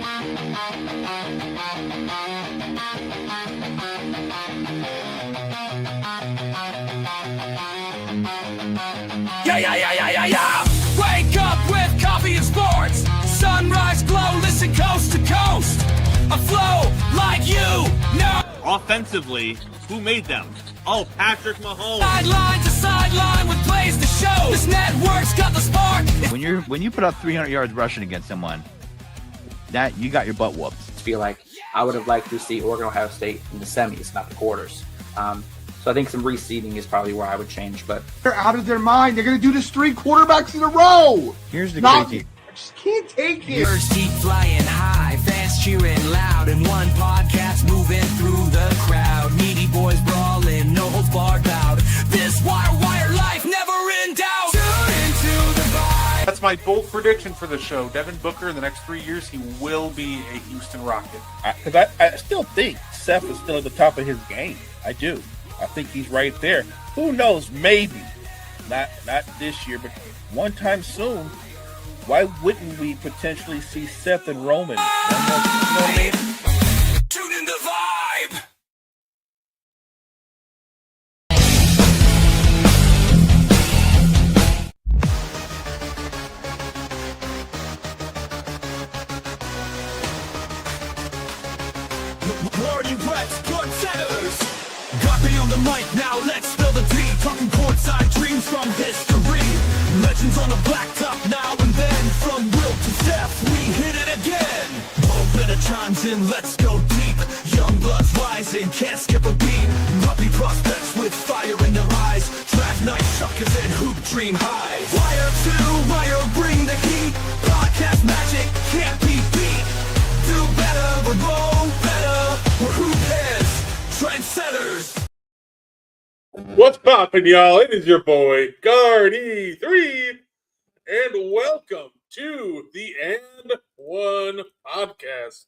Yeah. Wake up with coffee and sports. Sunrise glow, listen coast to coast. A flow like you know. Offensively, who made them? Oh, Patrick Mahomes. Sideline to sideline with plays to show. This network's got the spark. When you put up 300 yards rushing against someone, that you got your butt whooped. I feel like I would have liked to see Oregon Ohio State in the semis, not the quarters. So I think some reseeding is probably where I would change. But they're out of their mind. They're going to do this 3 quarterbacks in a row. Here's the crazy. I just can't take it. First deep flying high, fast cheering loud, and one podcast moving through the crowd. Needy boys brawling, no holds barred loud. This wire life never in doubt. Tune into the vibe. That's my bold prediction for the show. Devin Booker in the next 3 years, he will be a Houston Rocket. Because I still think Seth is still at the top of his game. I do. I think he's right there. Who knows? Maybe. Not this year, but one time soon. Why wouldn't we potentially see Seth and Roman? You know what I mean? Tune in the vibe. Where are you at? Good setters. Got me on the mic now, let's spill the tea. Talking courtside dreams from history. Legends on the blacktop now and then. From Will to Steph, we hit it again. Open the chimes in, let's go deep. Young bloods rising, can't skip a beat. Puppy prospects with fire in their eyes. Draft night suckers and hoop dream highs. Wire to wire, bring the heat. Podcast magic can't be beat. Do better, we're more better. We're hoop heads, trendsetters. What's poppin', y'all? It is your boy, Gardi3, and welcome to the And One Podcast.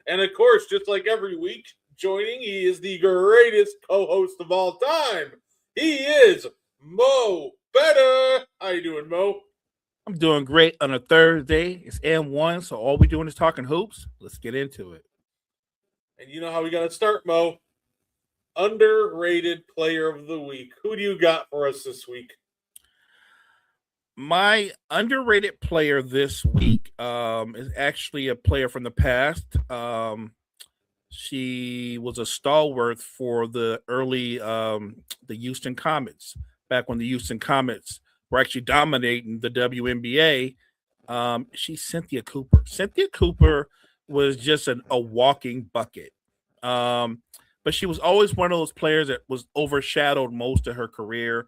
And of course, just like every week, joining, he is the greatest co-host of all time. He is Mo Better. How you doing, Mo? I'm doing great on a Thursday. It's M1, so all we're doing is talking hoops. Let's get into it. And you know how we got to start, Mo. Underrated player of the week. Who do you got for us this week? My underrated player this week is actually a player from the past. She was a stalwart for the early the Houston Comets, back when the Houston Comets were actually dominating the WNBA. She's Cynthia Cooper. Cynthia Cooper was just a walking bucket. But she was always one of those players that was overshadowed most of her career.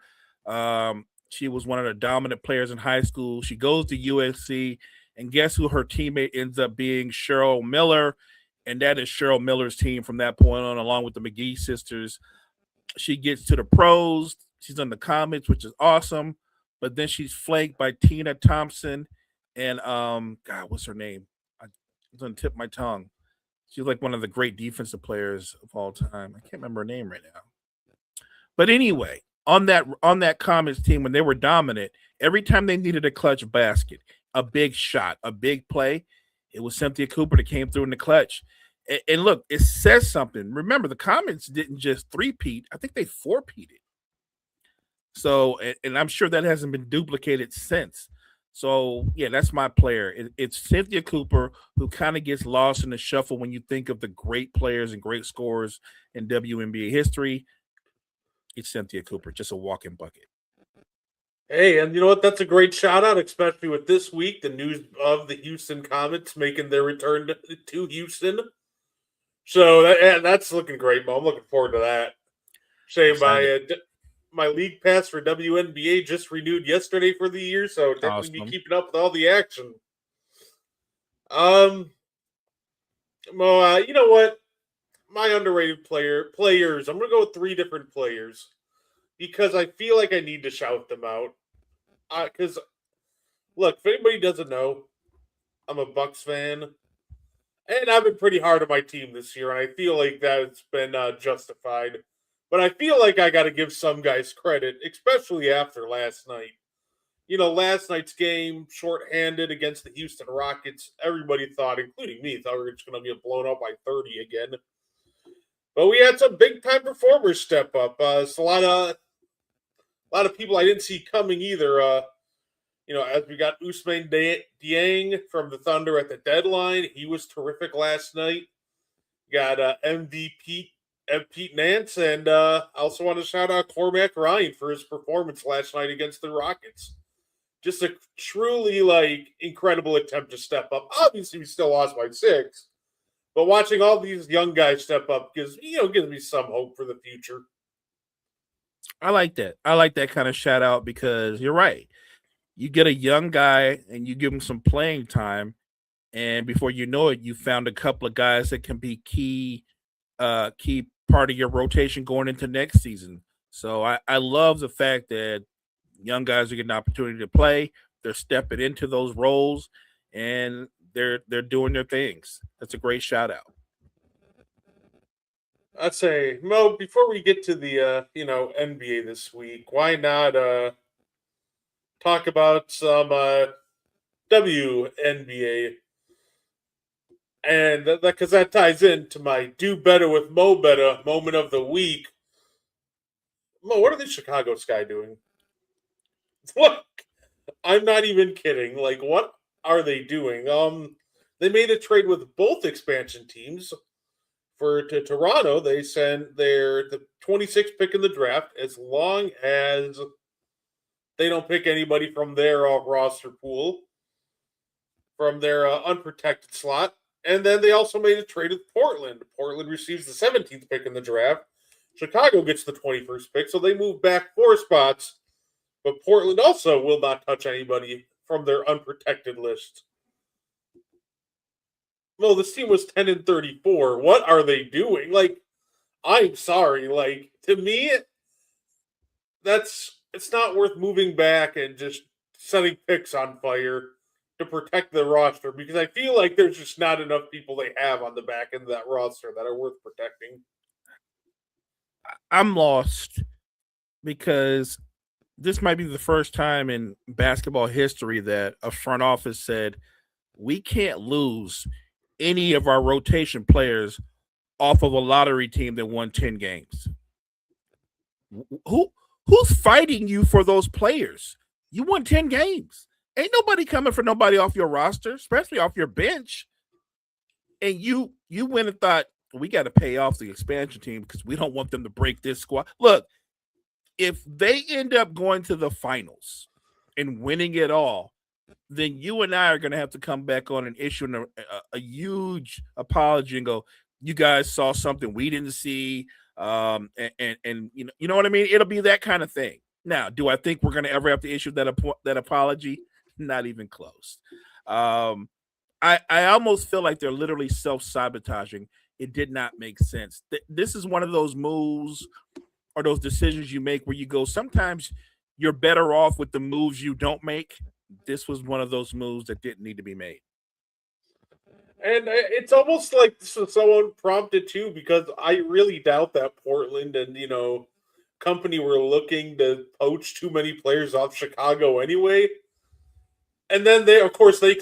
She was one of the dominant players in high school. She goes to USC, and guess who her teammate ends up being? Cheryl Miller, and that is Cheryl Miller's team from that point on, along with the McGee sisters. She gets to the pros. She's on the Comets, which is awesome, but then she's flanked by Tina Thompson and God, what's her name? It's on the tip of my tongue. She's like one of the great defensive players of all time. I can't remember her name right now. But anyway, on that Comets team, when they were dominant, every time they needed a clutch basket, a big shot, a big play, it was Cynthia Cooper that came through in the clutch. And look, it says something. Remember, the Comets didn't just three-peat. I think they four-peated. So, and I'm sure that hasn't been duplicated since. So, yeah, that's my player. It's Cynthia Cooper, who kind of gets lost in the shuffle when you think of the great players and great scorers in WNBA history. It's Cynthia Cooper, just a walking bucket. Hey, and you know what? That's a great shout-out, especially with this week, the news of the Houston Comets making their return to Houston. So that's looking great, Mo. I'm looking forward to that. My league pass for WNBA just renewed yesterday for the year, so definitely be keeping up with all the action. Mo, you know what? My underrated players. I'm gonna go with 3 different players because I feel like I need to shout them out. Because look, if anybody doesn't know, I'm a Bucks fan, and I've been pretty hard on my team this year, and I feel like that's been justified. But I feel like I got to give some guys credit, especially after last night. last night's game, shorthanded against the Houston Rockets, everybody thought, including me, thought we were just going to be blown out by 30 again. But we had some big time performers step up. It's a lot of people I didn't see coming either. As we got Ousmane Dieng from the Thunder at the deadline, he was terrific last night. Got MVP Pete Nance, and I also want to shout out Cormac Ryan for his performance last night against the Rockets. Just a truly incredible attempt to step up. Obviously, we still lost by 6, but watching all these young guys step up gives me some hope for the future. I like that. I like that kind of shout out because you're right. You get a young guy and you give him some playing time, and before you know it, you found a couple of guys that can be key part of your rotation going into next season. So I love the fact that young guys are getting an opportunity to play. They're stepping into those roles, and they're doing their things. That's a great shout out. I'd say, Mo, before we get to the NBA this week, why not talk about some WNBA? And because that ties into my do better with Mo better moment of the week. Mo, what are the Chicago Sky doing? Look, I'm not even kidding. What are they doing? They made a trade with both expansion teams. To Toronto, they send the 26th pick in the draft as long as they don't pick anybody from their roster pool, from their unprotected slot. And then they also made a trade with Portland. Portland receives the 17th pick in the draft. Chicago gets the 21st pick, so they move back 4 spots. But Portland also will not touch anybody from their unprotected list. Well, this team was 10-34. What are they doing? I'm sorry. To me, it's not worth moving back and just setting picks on fire to protect the roster, because I feel like there's just not enough people they have on the back end of that roster that are worth protecting. I'm lost because this might be the first time in basketball history that a front office said, we can't lose any of our rotation players off of a lottery team that won 10 games. Who's fighting you for those players? You won 10 games. Ain't nobody coming for nobody off your roster, especially off your bench. And you went and thought, we got to pay off the expansion team because we don't want them to break this squad. Look, if they end up going to the finals and winning it all, then you and I are going to have to come back on and issue a huge apology and go, you guys saw something we didn't see. And you know what I mean? It'll be that kind of thing. Now, do I think we're going to ever have to issue that apology? Not even close. I almost feel like they're literally self-sabotaging. It did not make sense. This is one of those moves or those decisions you make where you go, sometimes you're better off with the moves you don't make. This was one of those moves that didn't need to be made. And it's almost like this was so unprompted too, because I really doubt that Portland and company were looking to poach too many players off Chicago anyway. And then they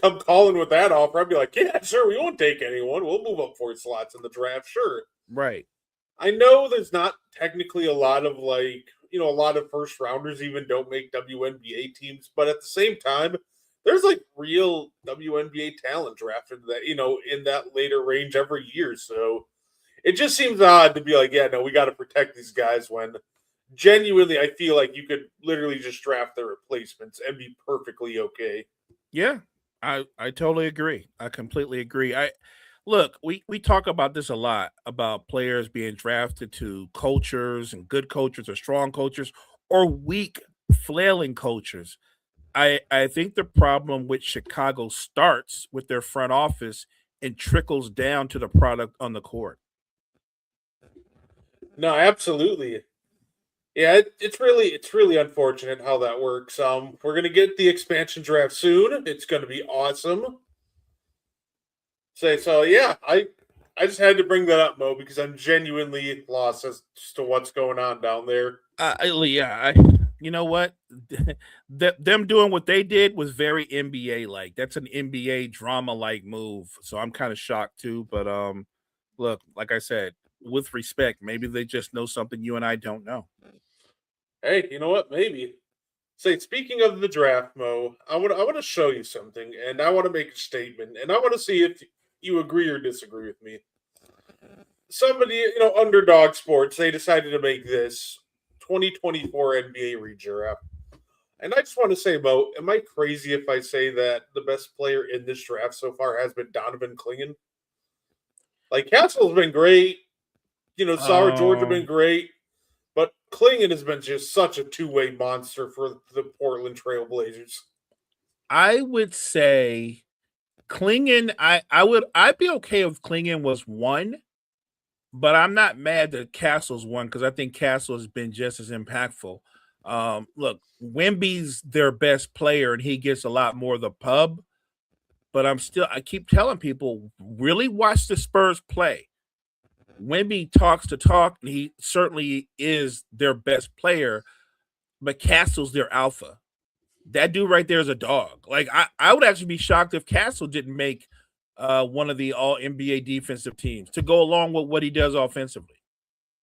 come calling with that offer. I'd be like, yeah, sure, we won't take anyone. We'll move up 4 slots in the draft, sure. Right. I know there's not technically a lot of a lot of first rounders even don't make WNBA teams, but at the same time, there's real WNBA talent drafted that, in that later range every year. So it just seems odd to be like, yeah, no, we got to protect these guys when genuinely I feel like you could literally just draft their replacements and be perfectly okay. Yeah, I totally agree. I completely agree. Look, we talk about this a lot, about players being drafted to cultures and good cultures or strong cultures or weak, flailing cultures. I think the problem with Chicago starts with their front office and trickles down to the product on the court. No, absolutely. Yeah, it's really unfortunate how that works. We're gonna get the expansion draft soon. It's gonna be awesome. So yeah, I just had to bring that up, Mo, because I'm genuinely lost as to what's going on down there. you know what? Them doing what they did was very NBA like. That's an NBA drama like move. So I'm kind of shocked too. But look, like I said, with respect, maybe they just know something you and I don't know. Hey, you know what? Maybe. Say, speaking of the draft, Mo, I want to show you something, and I want to make a statement, and I want to see if you agree or disagree with me. Somebody, Underdog Sports, they decided to make this 2024 NBA redraft. And I just want to say, Mo, am I crazy if I say that the best player in this draft so far has been Donovan Clingan? Like, Castle's been great. Sauer George have been great. But Clingan has been just such a two-way monster for the Portland Trailblazers. I would say Klingon. I'd be okay if Klingon was one, but I'm not mad that Castle's one because I think Castle has been just as impactful. Look, Wemby's their best player and he gets a lot more of the pub, but I keep telling people really watch the Spurs play. Wemby talks to talk, and he certainly is their best player, but Castle's their alpha. That dude right there is a dog. Like I would actually be shocked if Castle didn't make one of the all NBA defensive teams to go along with what he does offensively.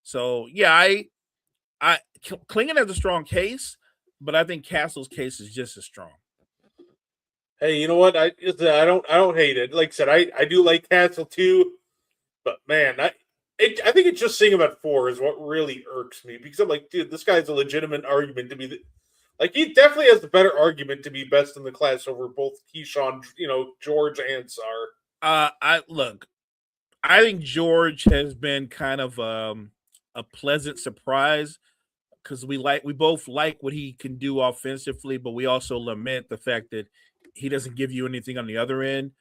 So yeah, I Klingon has a strong case, but I think Castle's case is just as strong. Hey, you know what? I don't hate it. Like I said, I do like Castle too, but man, I think it's just seeing him at 4 is what really irks me because I'm like, dude, this guy's a legitimate argument to be he definitely has the better argument to be best in the class over both Keyshawn, George and Sar. I think George has been kind of a pleasant surprise because we both like what he can do offensively, but we also lament the fact that he doesn't give you anything on the other end.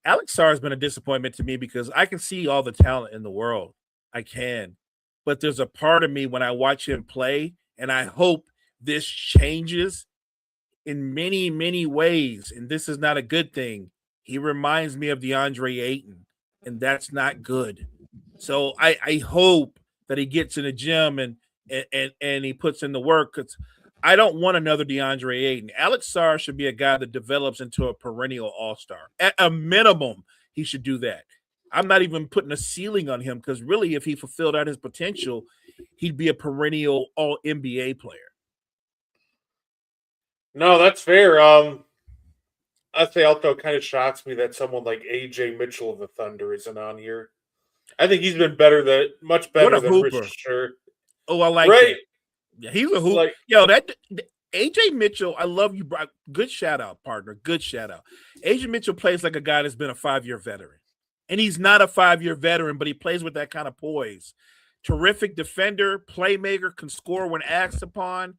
Alex Sarr has been a disappointment to me because I can see all the talent in the world. I can. But there's a part of me when I watch him play, and I hope this changes in many, many ways. And this is not a good thing. He reminds me of DeAndre Ayton, and that's not good. So I hope that he gets in the gym and he puts in the work because I don't want another DeAndre Ayton. Alex Sarr should be a guy that develops into a perennial all-star. At a minimum, he should do that. I'm not even putting a ceiling on him because really, if he fulfilled out his potential, he'd be a perennial all-NBA player. No, that's fair. I'd say also kind of shocks me that someone like AJ Mitchell of the Thunder isn't on here. I think he's been much better than Rich Sure. Oh, I like right. Yeah, he's a hoop. That AJ Mitchell, I love you, bro. Good shout out, partner. Good shout out. AJ Mitchell plays like a guy that's been a 5-year veteran. And he's not a 5-year veteran, but he plays with that kind of poise. Terrific defender, playmaker, can score when asked upon.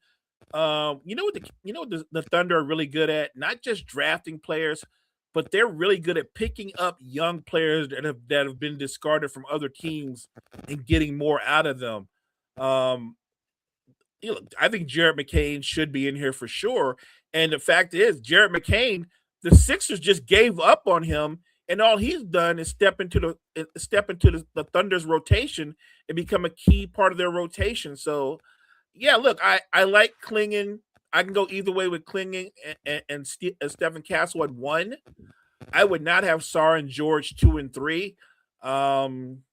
You know what the Thunder are really good at? Not just drafting players, but they're really good at picking up young players that have been discarded from other teams and getting more out of them. I think Jared McCain should be in here for sure. And the fact is, Jared McCain, the Sixers just gave up on him, and all he's done is step into the Thunder's rotation and become a key part of their rotation. So, yeah, look, I like Klingon. I can go either way with Klingon and Stephen Castle at 1. I would not have Sarr and George 2 and 3. I'm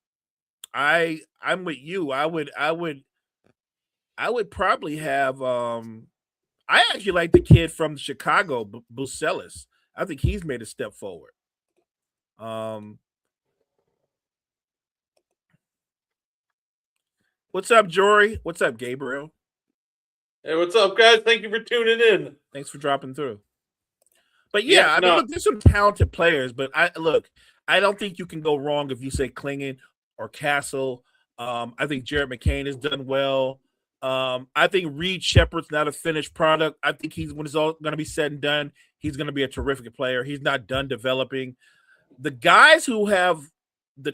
with you. I would probably have. I actually like the kid from Chicago, Bucelis. I think he's made a step forward. What's up, Jory? What's up, Gabriel? Hey, what's up, guys? Thank you for tuning in. Thanks for dropping through. But yeah, I mean, look, there's some talented players, but I don't think you can go wrong if you say Klingon or Castle. I think Jared McCain has done well. I think Reed Shepard's not a finished product. I think when it's all going to be said and done, he's going to be a terrific player. He's not done developing. The guys who have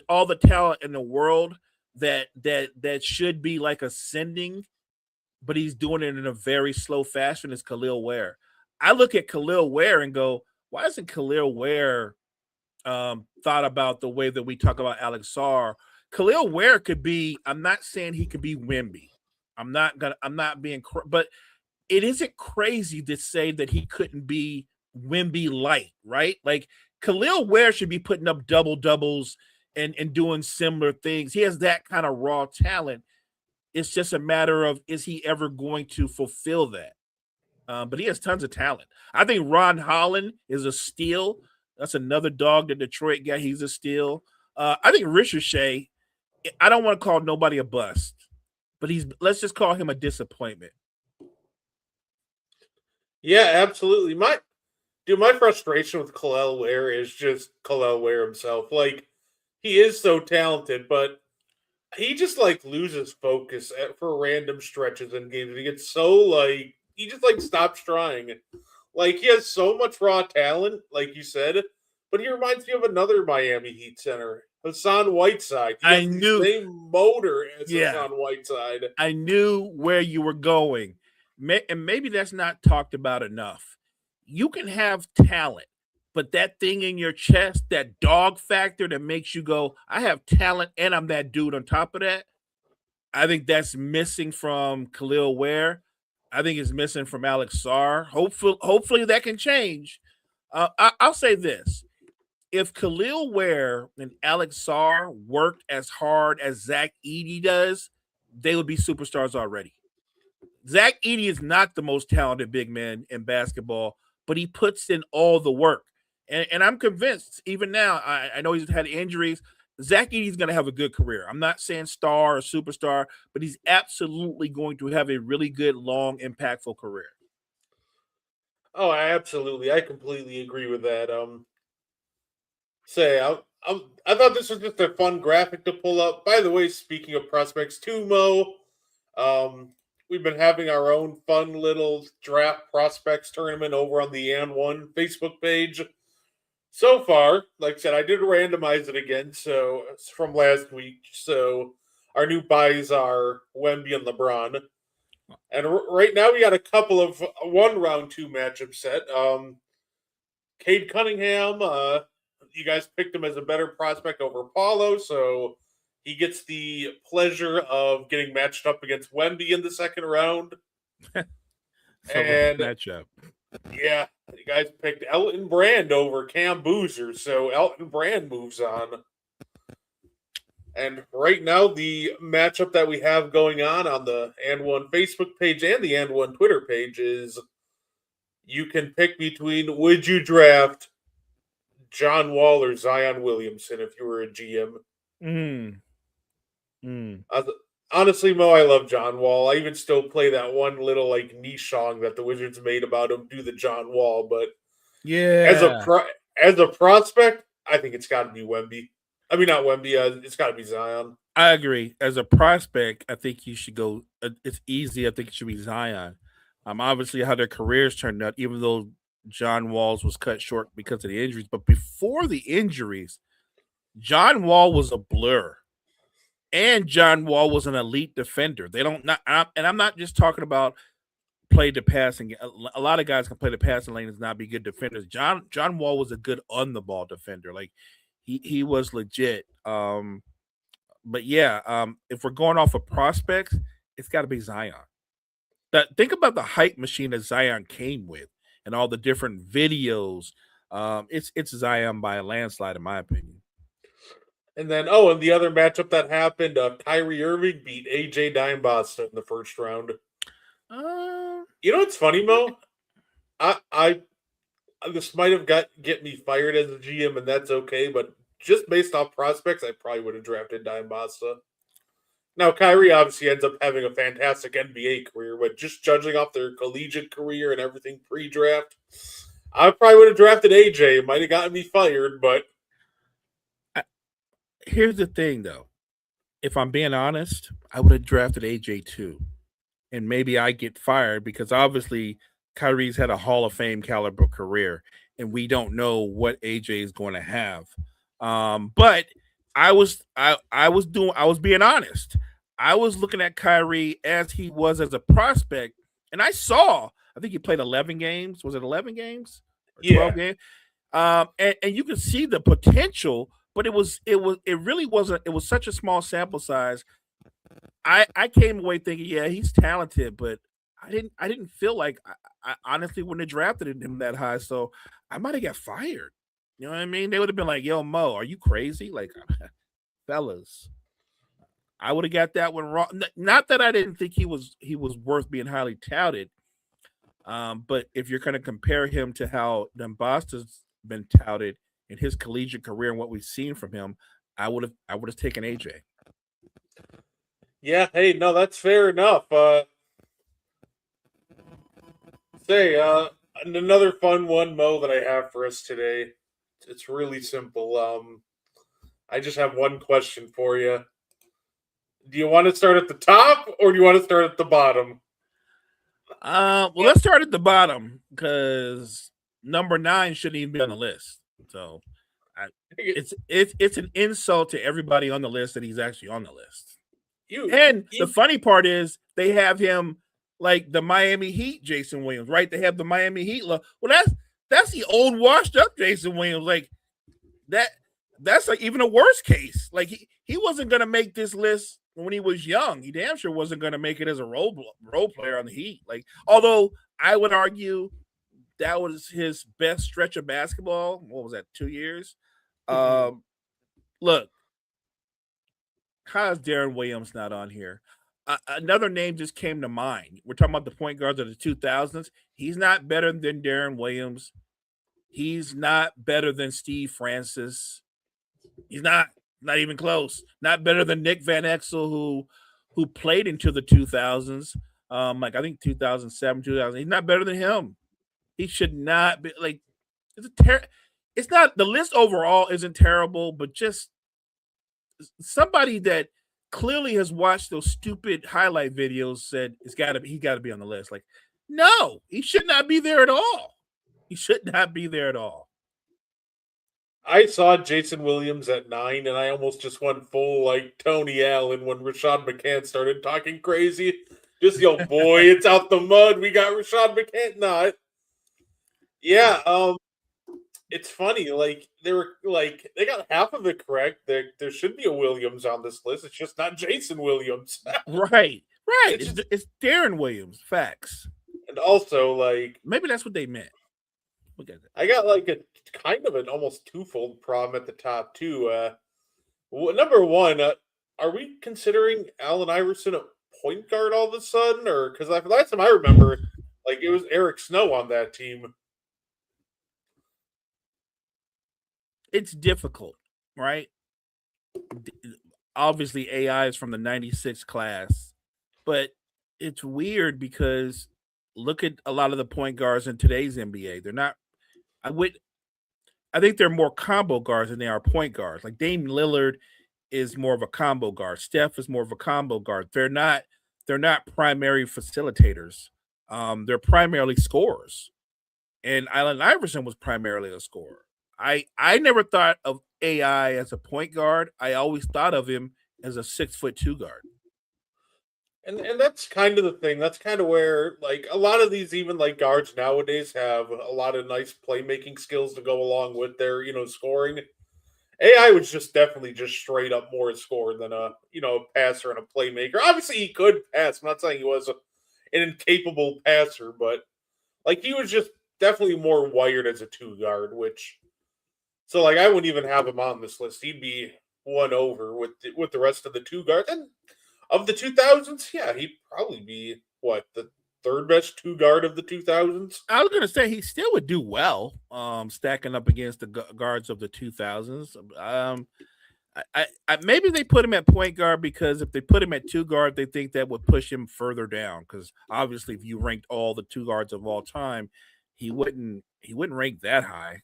all the talent in the world that should be like ascending, but he's doing it in a very slow fashion is Khalil Ware. I look at Khalil Ware and go, why isn't Khalil Ware thought about the way that we talk about Alex Sarr? Khalil Ware could be, I'm not saying he could be Wemby, I'm not being, but it isn't crazy to say that he couldn't be Wemby light, right? Like Khalil Ware should be putting up double doubles and doing similar things. He has that kind of raw talent. It's just a matter of, is he ever going to fulfill that? But he has tons of talent. I think Ron Holland is a steal. That's another dog that Detroit got. He's a steal. I think Ricochet, I don't want to call nobody a bust, but let's just call him a disappointment. Yeah, absolutely. My frustration with Khalil Ware is just Khalil Ware himself. Like, he is so talented, but he just like loses focus for random stretches in games. And he gets so like he just like stops trying. Like, he has so much raw talent, like you said, but he reminds me of another Miami Heat center, Hassan Whiteside. He has the same motor as Hassan Whiteside. I knew where you were going, and maybe that's not talked about enough. You can have talent, but that thing in your chest, that dog factor that makes you go, I have talent and I'm that dude on top of that, I think that's missing from Khalil Ware. I think it's missing from Alex Sarr. Hopefully that can change. I'll say this. If Khalil Ware and Alex Sarr worked as hard as Zach Edey does, they would be superstars already. Zach Edey is not the most talented big man in basketball, but he puts in all the work. And I'm convinced, even now, I know he's had injuries, Zach Edey's going to have a good career. I'm not saying star or superstar, but he's absolutely going to have a really good, long, impactful career. Oh, absolutely. I completely agree with that. I thought this was just a fun graphic to pull up. By the way, speaking of prospects too, Mo, we've been having our own fun little draft prospects tournament over on the And1 Facebook page. So far, like I said, I did randomize it again, so it's from last week. So our new buys are Wemby and LeBron. And right now we got a couple of one round 2 matchup set. Cade Cunningham, you guys picked him as a better prospect over Paulo, so he gets the pleasure of getting matched up against Wemby in the second round. And matchup. Yeah, you guys picked Elton Brand over Cam Boozer, so Elton Brand moves on. And right now, the matchup that we have going on the And1 Facebook page and the And1 Twitter page is you can pick between, would you draft John Wall or Zion Williamson if you were a GM? Honestly, Mo, I love John Wall. I even still play that one little like niche song that the Wizards made about him, do the John Wall. But yeah, as a prospect, I think it's got to be Wemby. I mean, not Wemby. It's got to be Zion. I agree. As a prospect, I think you should go. It's easy. I think it should be Zion. Obviously, how their careers turned out, even though John Wall's was cut short because of the injuries. But before the injuries, John Wall was a blur. And John Wall was an elite defender. And I'm not just talking about play the passing. A lot of guys can play the passing lane and not be good defenders. John Wall was a good on the ball defender. Like he was legit. But yeah, if we're going off of prospects, it's got to be Zion. Think about the hype machine that Zion came with and all the different videos. It's Zion by a landslide, in my opinion. And then, and the other matchup that happened, Kyrie Irving beat AJ Dimebasta in the first round. You know what's funny, Mo? I this might have get me fired as a GM, and that's okay. But just based off prospects, I probably would have drafted Dimebasta. Now, Kyrie obviously ends up having a fantastic NBA career, but just judging off their collegiate career and everything pre-draft, I probably would have drafted AJ. It might have gotten me fired, but. Here's the thing, though. If I'm being honest, I would have drafted AJ too. And maybe I get fired because obviously Kyrie's had a Hall of Fame caliber career and we don't know what AJ is going to have. But I was being honest. I was looking at Kyrie as he was as a prospect, and I think he played 11 games. Was it 11 games? Or 12 games? And you can see the potential. But it really wasn't. It was such a small sample size. I came away thinking, yeah, he's talented, but I didn't feel like I honestly wouldn't have drafted him that high. So I might have got fired. You know what I mean? They would have been like, "Yo, Mo, are you crazy?" Like, fellas, I would have got that one wrong. Not that I didn't think he was worth being highly touted. But if you're going to compare him to how Dumbasta's been touted in his collegiate career and what we've seen from him, I would have taken AJ. Yeah, hey, no, that's fair enough. Another fun one, Mo, that I have for us today. It's really simple. I just have one question for you. Do you want to start at the top or do you want to start at the bottom? Well, let's start at the bottom because number 9 shouldn't even be on the list. So, it's an insult to everybody on the list that he's actually on the list. The funny part is they have him like the Miami Heat, Jason Williams, right? They have the Miami Heat. Well, that's the old, washed up Jason Williams. Like that's like even a worse case. Like he wasn't gonna make this list when he was young. He damn sure wasn't gonna make it as a role player on the Heat. Like, although I would argue that was his best stretch of basketball. What was that? 2 years. Look, how is Darren Williams not on here? Another name just came to mind. We're talking about the point guards of the 2000s. He's not better than Darren Williams. He's not better than Steve Francis. He's not even close. Not better than Nick Van Exel, who played into the 2000s. Like I think 2007, 2000. He's not better than him. He should not be like. It's not, the list overall isn't terrible, but just somebody that clearly has watched those stupid highlight videos said he got to be on the list. Like, no, he should not be there at all. He should not be there at all. I saw Jason Williams at 9, and I almost just went full like Tony Allen when Rashad McCann started talking crazy. Just yo, boy, it's out the mud. We got Rashad McCann. No, it's funny. Like they got half of it correct. There should be a Williams on this list. It's just not Jason Williams. Right. It's Darren Williams. Facts. And also, like, maybe that's what they meant. Look at that. I got like a kind of an almost twofold problem at the top too. Number one, are we considering Allen Iverson a point guard all of a sudden, or because last time I remember, like it was Eric Snow on that team. It's difficult, right? Obviously, AI is from the '96 class, but it's weird because look at a lot of the point guards in today's NBA. They're not. I think they're more combo guards than they are point guards. Like Dame Lillard is more of a combo guard. Steph is more of a combo guard. They're not primary facilitators. They're primarily scorers. And Allen Iverson was primarily a scorer. I never thought of AI as a point guard. I always thought of him as a 6'2" guard. And that's kind of the thing. That's kind of where like a lot of these even like guards nowadays have a lot of nice playmaking skills to go along with their, scoring. AI was just definitely just straight up more a scorer than a passer and a playmaker. Obviously he could pass. I'm not saying he was an incapable passer, but like he was just definitely more wired as a 2 guard, so like I wouldn't even have him on this list. He'd be one over with the rest of the 2 guards. And of the 2000s, yeah, he'd probably be the third best 2 guard of the 2000s. I was gonna say he still would do well, stacking up against the guards of the 2000s. I maybe they put him at point guard because if they put him at 2 guard, they think that would push him further down. Because obviously, if you ranked all the 2 guards of all time, he wouldn't rank that high.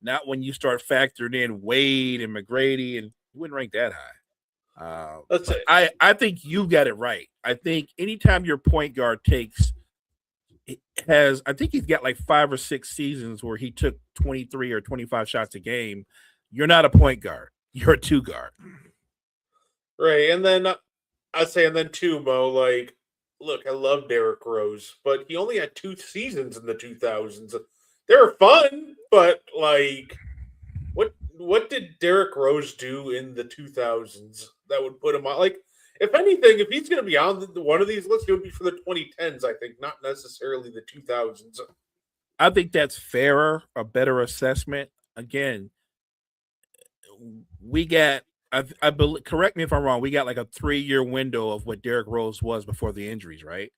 Not when you start factoring in Wade and McGrady, and he wouldn't rank that high. I think you got it right. I think anytime your point guard I think he's got like 5 or 6 seasons where he took 23 or 25 shots a game. You're not a point guard. You're a 2 guard. Right. And then I'd say, and then too, Mo, like, look, I love Derrick Rose, but he only had 2 seasons in the 2000s. They were fun, but like, what did Derrick Rose do in the 2000s that would put him on? Like, if anything, if he's going to be on one of these lists, it would be for the 2010s, I think, not necessarily the 2000s. I think that's fairer, a better assessment. Again, we got, I believe, correct me if I'm wrong, we got like a 3-year window of what Derrick Rose was before the injuries, right?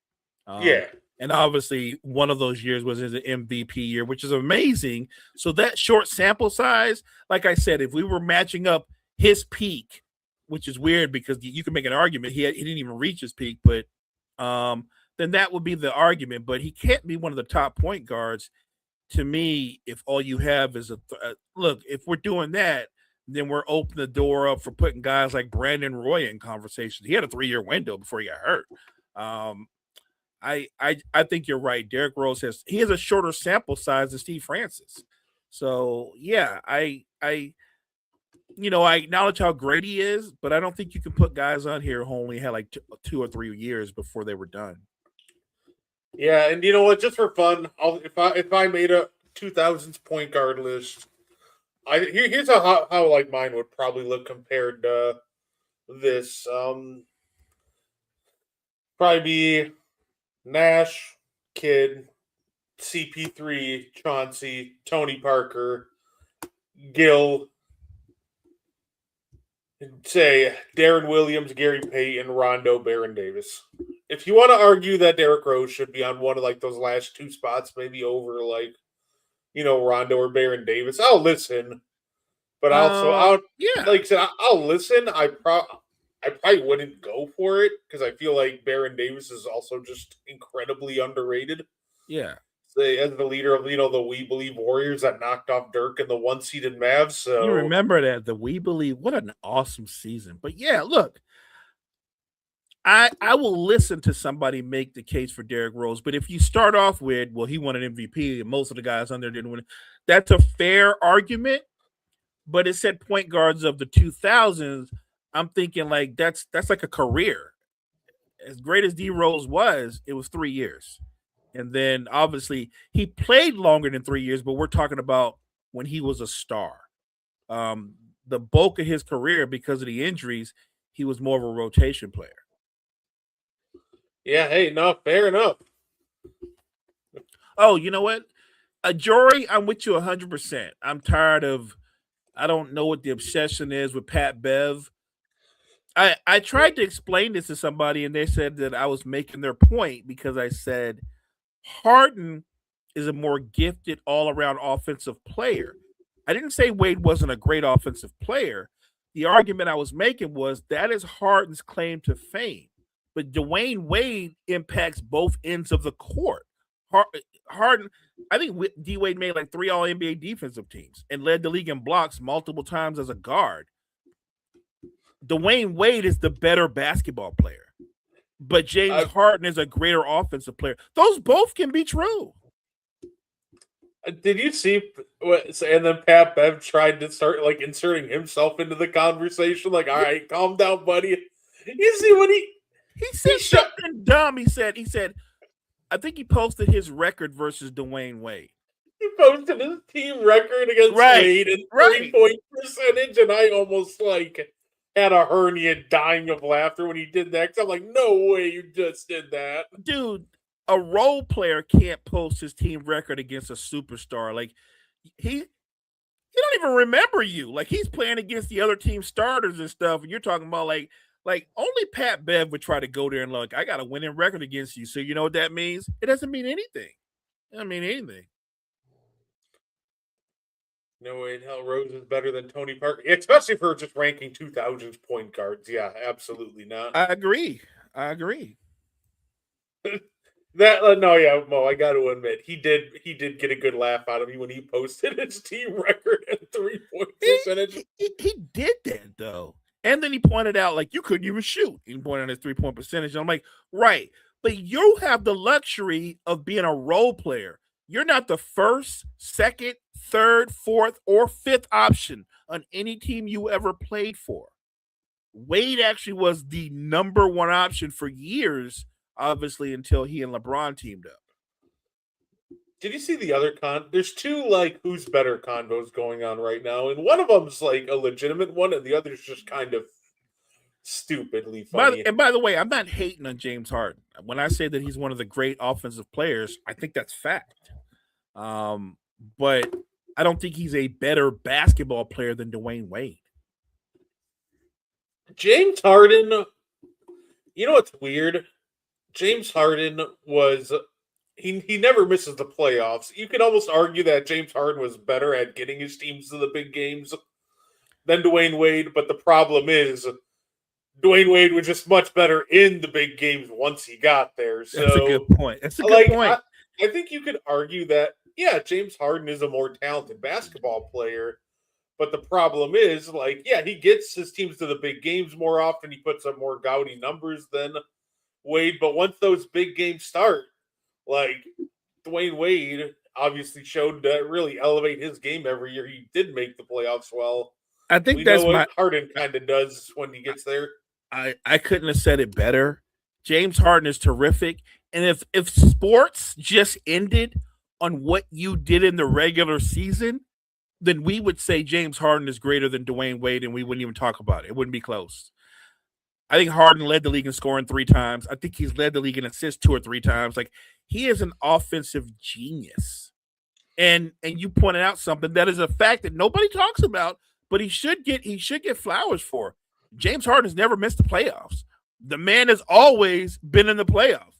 Yeah. And obviously, one of those years was his MVP year, which is amazing. So that short sample size, like I said, if we were matching up his peak, which is weird because you can make an argument he didn't even reach his peak, but then that would be the argument. But he can't be one of the top point guards to me if all you have is look. If we're doing that, then we're opening the door up for putting guys like Brandon Roy in conversations. He had a 3-year window before he got hurt. I think you're right. Derrick Rose has a shorter sample size than Steve Francis. So yeah, I acknowledge how great he is, but I don't think you can put guys on here who only had like 2 or 3 years before they were done. Yeah, and you know what? Just for fun, if I made a 2000s point guard list, here's how like mine would probably look compared to this. Probably be Nash, Kidd, CP3, Chauncey, Tony Parker, Gill, say Darren Williams, Gary Payton, Rondo, Baron Davis. If you want to argue that Derrick Rose should be on one of like those last 2 spots, maybe over like, Rondo or Baron Davis, I'll listen. But also, like I said, I'll listen. I probably wouldn't go for it because I feel like Baron Davis is also just incredibly underrated. Yeah. As the leader of the We Believe Warriors that knocked off Dirk and the 1-seeded Mavs. So you remember that, the We Believe, what an awesome season. But yeah, look, I will listen to somebody make the case for Derrick Rose. But if you start off with, well, he won an MVP and most of the guys on there didn't win, that's a fair argument. But it said point guards of the 2000s. I'm thinking like that's like a career. As great as D Rose was, it was 3 years. And then obviously he played longer than 3 years, but we're talking about when he was a star. The bulk of his career, because of the injuries, he was more of a rotation player. Yeah, hey, no, fair enough. Oh, you know what? Jory, I'm with you 100%. I'm tired of, I don't know what the obsession is with Pat Bev. I tried to explain this to somebody, and they said that I was making their point because I said Harden is a more gifted all-around offensive player. I didn't say Wade wasn't a great offensive player. The argument I was making was that is Harden's claim to fame. But Dwayne Wade impacts both ends of the court. Harden, I think D Wade made like 3 All-NBA defensive teams and led the league in blocks multiple times as a guard. Dwayne Wade is the better basketball player, but James Harden is a greater offensive player. Those both can be true. Did you see what? And then Pat Bev tried to start like inserting himself into the conversation. Like, all right, calm down, buddy. You see what he said something dumb. He said, I think he posted his record versus Dwayne Wade. He posted his team record against Wade and 3-point percentage, and I almost like had a hernia dying of laughter when he did that. Because I'm like, no way you just did that. Dude, a role player can't post his team record against a superstar. Like, he don't even remember you. Like, he's playing against the other team starters and stuff, and you're talking about like only Pat Bev would try to go there and look, I got a winning record against you. So you know what that means? It doesn't mean anything. It doesn't mean anything. No way in hell Rose is better than Tony Parker, especially for just ranking 2000s point guards. Yeah, absolutely not. I agree. Mo, I got to admit, he did get a good laugh out of me when he posted his team record at 3-point percentage. He did that though, and then he pointed out like you couldn't even shoot. He pointed out his 3-point percentage. And I'm like, right, but you have the luxury of being a role player. You're not the first, second, third, fourth, or fifth option on any team you ever played for. Wade actually was the number one option for years, obviously, until he and LeBron teamed up. Did you see the other There's 2 like who's better convos going on right now, and one of them's like a legitimate one, and the other's just kind of stupidly funny. By the way, I'm not hating on James Harden. When I say that he's one of the great offensive players, I think that's fact. But I don't think he's a better basketball player than Dwayne Wade. James Harden, you know what's weird? James Harden was he never misses the playoffs. You could almost argue that James Harden was better at getting his teams to the big games than Dwayne Wade, but the problem is Dwayne Wade was just much better in the big games once he got there. So That's a good point. That's a good point. I think you could argue that, yeah, James Harden is a more talented basketball player, but the problem is, like, yeah, he gets his teams to the big games more often. He puts up more gaudy numbers than Wade, but once those big games start, like, Dwayne Wade obviously showed to really elevate his game every year. He did make the playoffs well. I think we that's know what Harden kind of does when he gets there. I couldn't have said it better. James Harden is terrific. And if sports just ended on what you did in the regular season, then we would say James Harden is greater than Dwayne Wade, and we wouldn't even talk about it. It wouldn't be close. I think Harden led the league in scoring 3 times. I think he's led the league in assists 2 or 3 times. Like, he is an offensive genius. And you pointed out something that is a fact that nobody talks about, but he should get flowers for. James Harden has never missed the playoffs. The man has always been in the playoffs.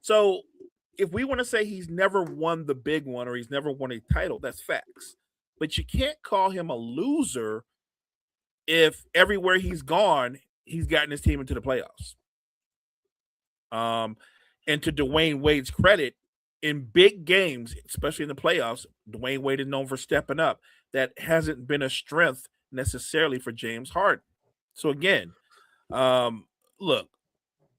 So if we want to say he's never won the big one or he's never won a title, that's facts. But you can't call him a loser if everywhere he's gone, he's gotten his team into the playoffs. And to Dwayne Wade's credit, in big games, especially in the playoffs, Dwayne Wade is known for stepping up. That hasn't been a strength necessarily for James Harden. So again, look,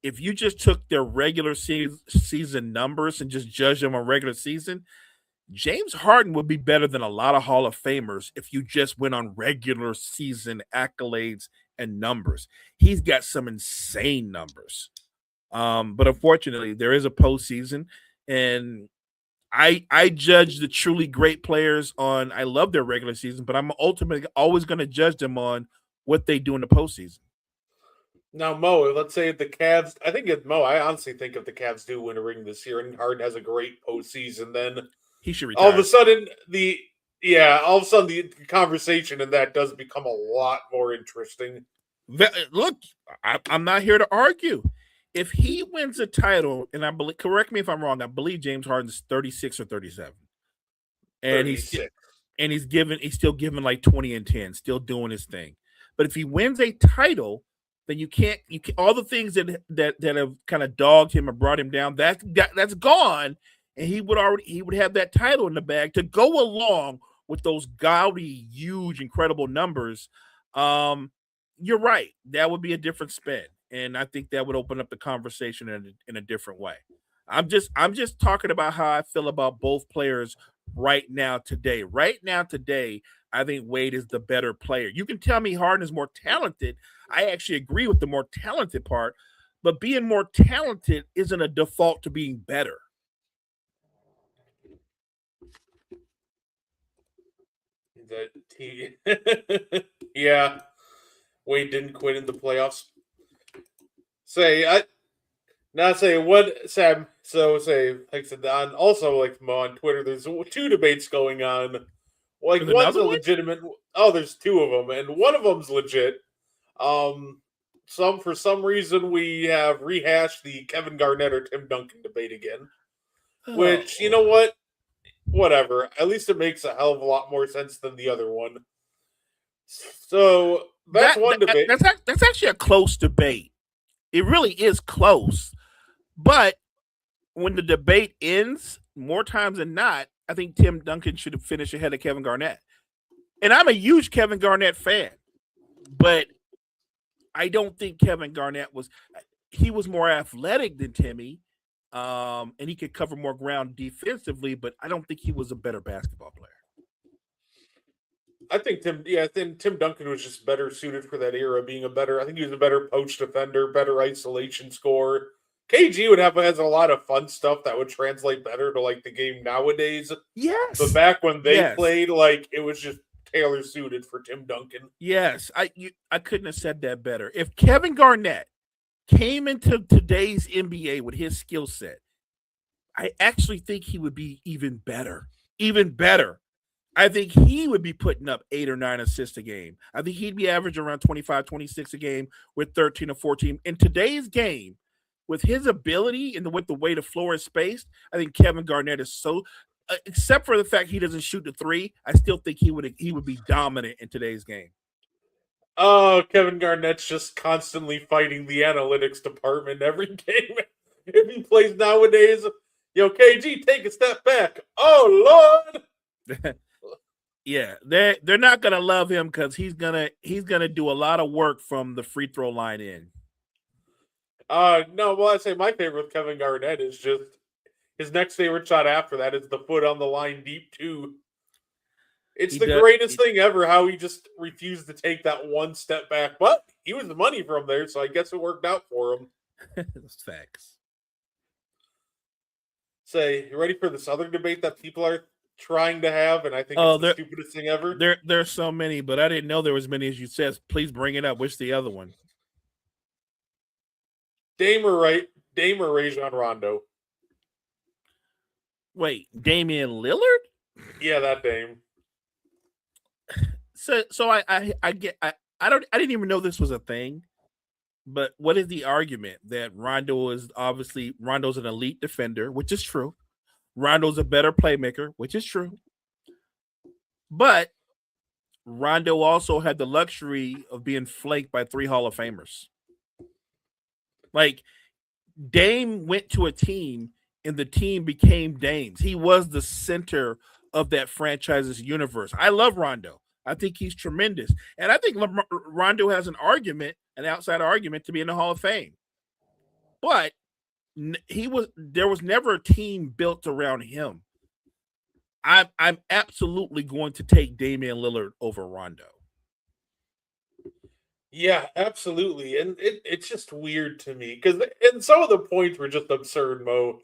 if you just took their regular season numbers and just judged them on regular season, James Harden would be better than a lot of Hall of Famers if you just went on regular season accolades and numbers. He's got some insane numbers. But unfortunately, there is a postseason, and I judge the truly great players on, I love their regular season, but I'm ultimately always going to judge them on what they do in the postseason. Now, Mo, let's say the Cavs, I honestly think if the Cavs do win a ring this year and Harden has a great postseason, then he should retire. All of a sudden the conversation and that does become a lot more interesting. Look, I'm not here to argue. If he wins a title, and I believe, correct me if I'm wrong, I believe James Harden's 36 or 37. And 36. he's still giving like 20 and 10, still doing his thing. But if he wins a title, then you can't all the things that have kind of dogged him or brought him down, that's gone, and he would have that title in the bag to go along with those gaudy, huge, incredible numbers. You're right. That would be a different spin. And I think that would open up the conversation in a different way. I'm just talking about how I feel about both players right now today. Right now today, I think Wade is the better player. You can tell me Harden is more talented. I actually agree with the more talented part, but being more talented isn't a default to being better. Yeah. Wade didn't quit in the playoffs. Like I said, also like Mo on Twitter, there's 2 debates going on. Like, one's a legitimate. Oh, there's 2 of them, and one of them's legit. For some reason we have rehashed the Kevin Garnett or Tim Duncan debate again. Which, you know what? Whatever. At least it makes a hell of a lot more sense than the other one. So that's one debate. That's actually a close debate. It really is close. But when the debate ends, more times than not, I think Tim Duncan should have finished ahead of Kevin Garnett. And I'm a huge Kevin Garnett fan, but I don't think Kevin Garnett was more athletic than Timmy, and he could cover more ground defensively, but I don't think he was a better basketball player. I think Tim Duncan was just better suited for that era, I think he was a better post defender, better isolation scorer. KG has a lot of fun stuff that would translate better to like the game nowadays. Yes. But back when they played, like, it was just tailor suited for Tim Duncan. Yes, I couldn't have said that better. If Kevin Garnett came into today's NBA with his skill set, I actually think he would be even better. Even better. I think he would be putting up 8 or 9 assists a game. I think he'd be averaging around 25, 26 a game with 13 or 14. In today's game, with his ability and with the way the floor is spaced, I think Kevin Garnett is so except for the fact he doesn't shoot the three, I still think he would be dominant in today's game. Oh, Kevin Garnett's just constantly fighting the analytics department every game. If he plays nowadays, yo, KG, take a step back. Oh Lord. Yeah, they're not gonna love him because he's gonna do a lot of work from the free throw line in. No, well, I say my favorite with Kevin Garnett is just his next favorite shot after that is the foot on the line deep two. It's the greatest thing ever how he just refused to take that one step back. But he was the money from there, so I guess it worked out for him. That's facts. Say, you ready for this other debate that people are trying to have? And I think it's the stupidest thing ever. There's so many, but I didn't know there was as many as you said. Please bring it up. What's the other one? Dame or Rajon Rondo? Wait, Damian Lillard? Yeah, that Dame. So I didn't even know this was a thing. But what is the argument that Rondo's an elite defender, which is true. Rondo's a better playmaker, which is true. But Rondo also had the luxury of being flanked by 3 Hall of Famers. Like Dame went to a team and the team became Dame's. He was the center of that franchise's universe. I love Rondo. I think he's tremendous. And I think Rondo has an outside argument to be in the Hall of Fame. But there was never a team built around him. I'm absolutely going to take Damian Lillard over Rondo. Yeah, absolutely. And it's just weird to me because and some of the points were just absurd, Mo.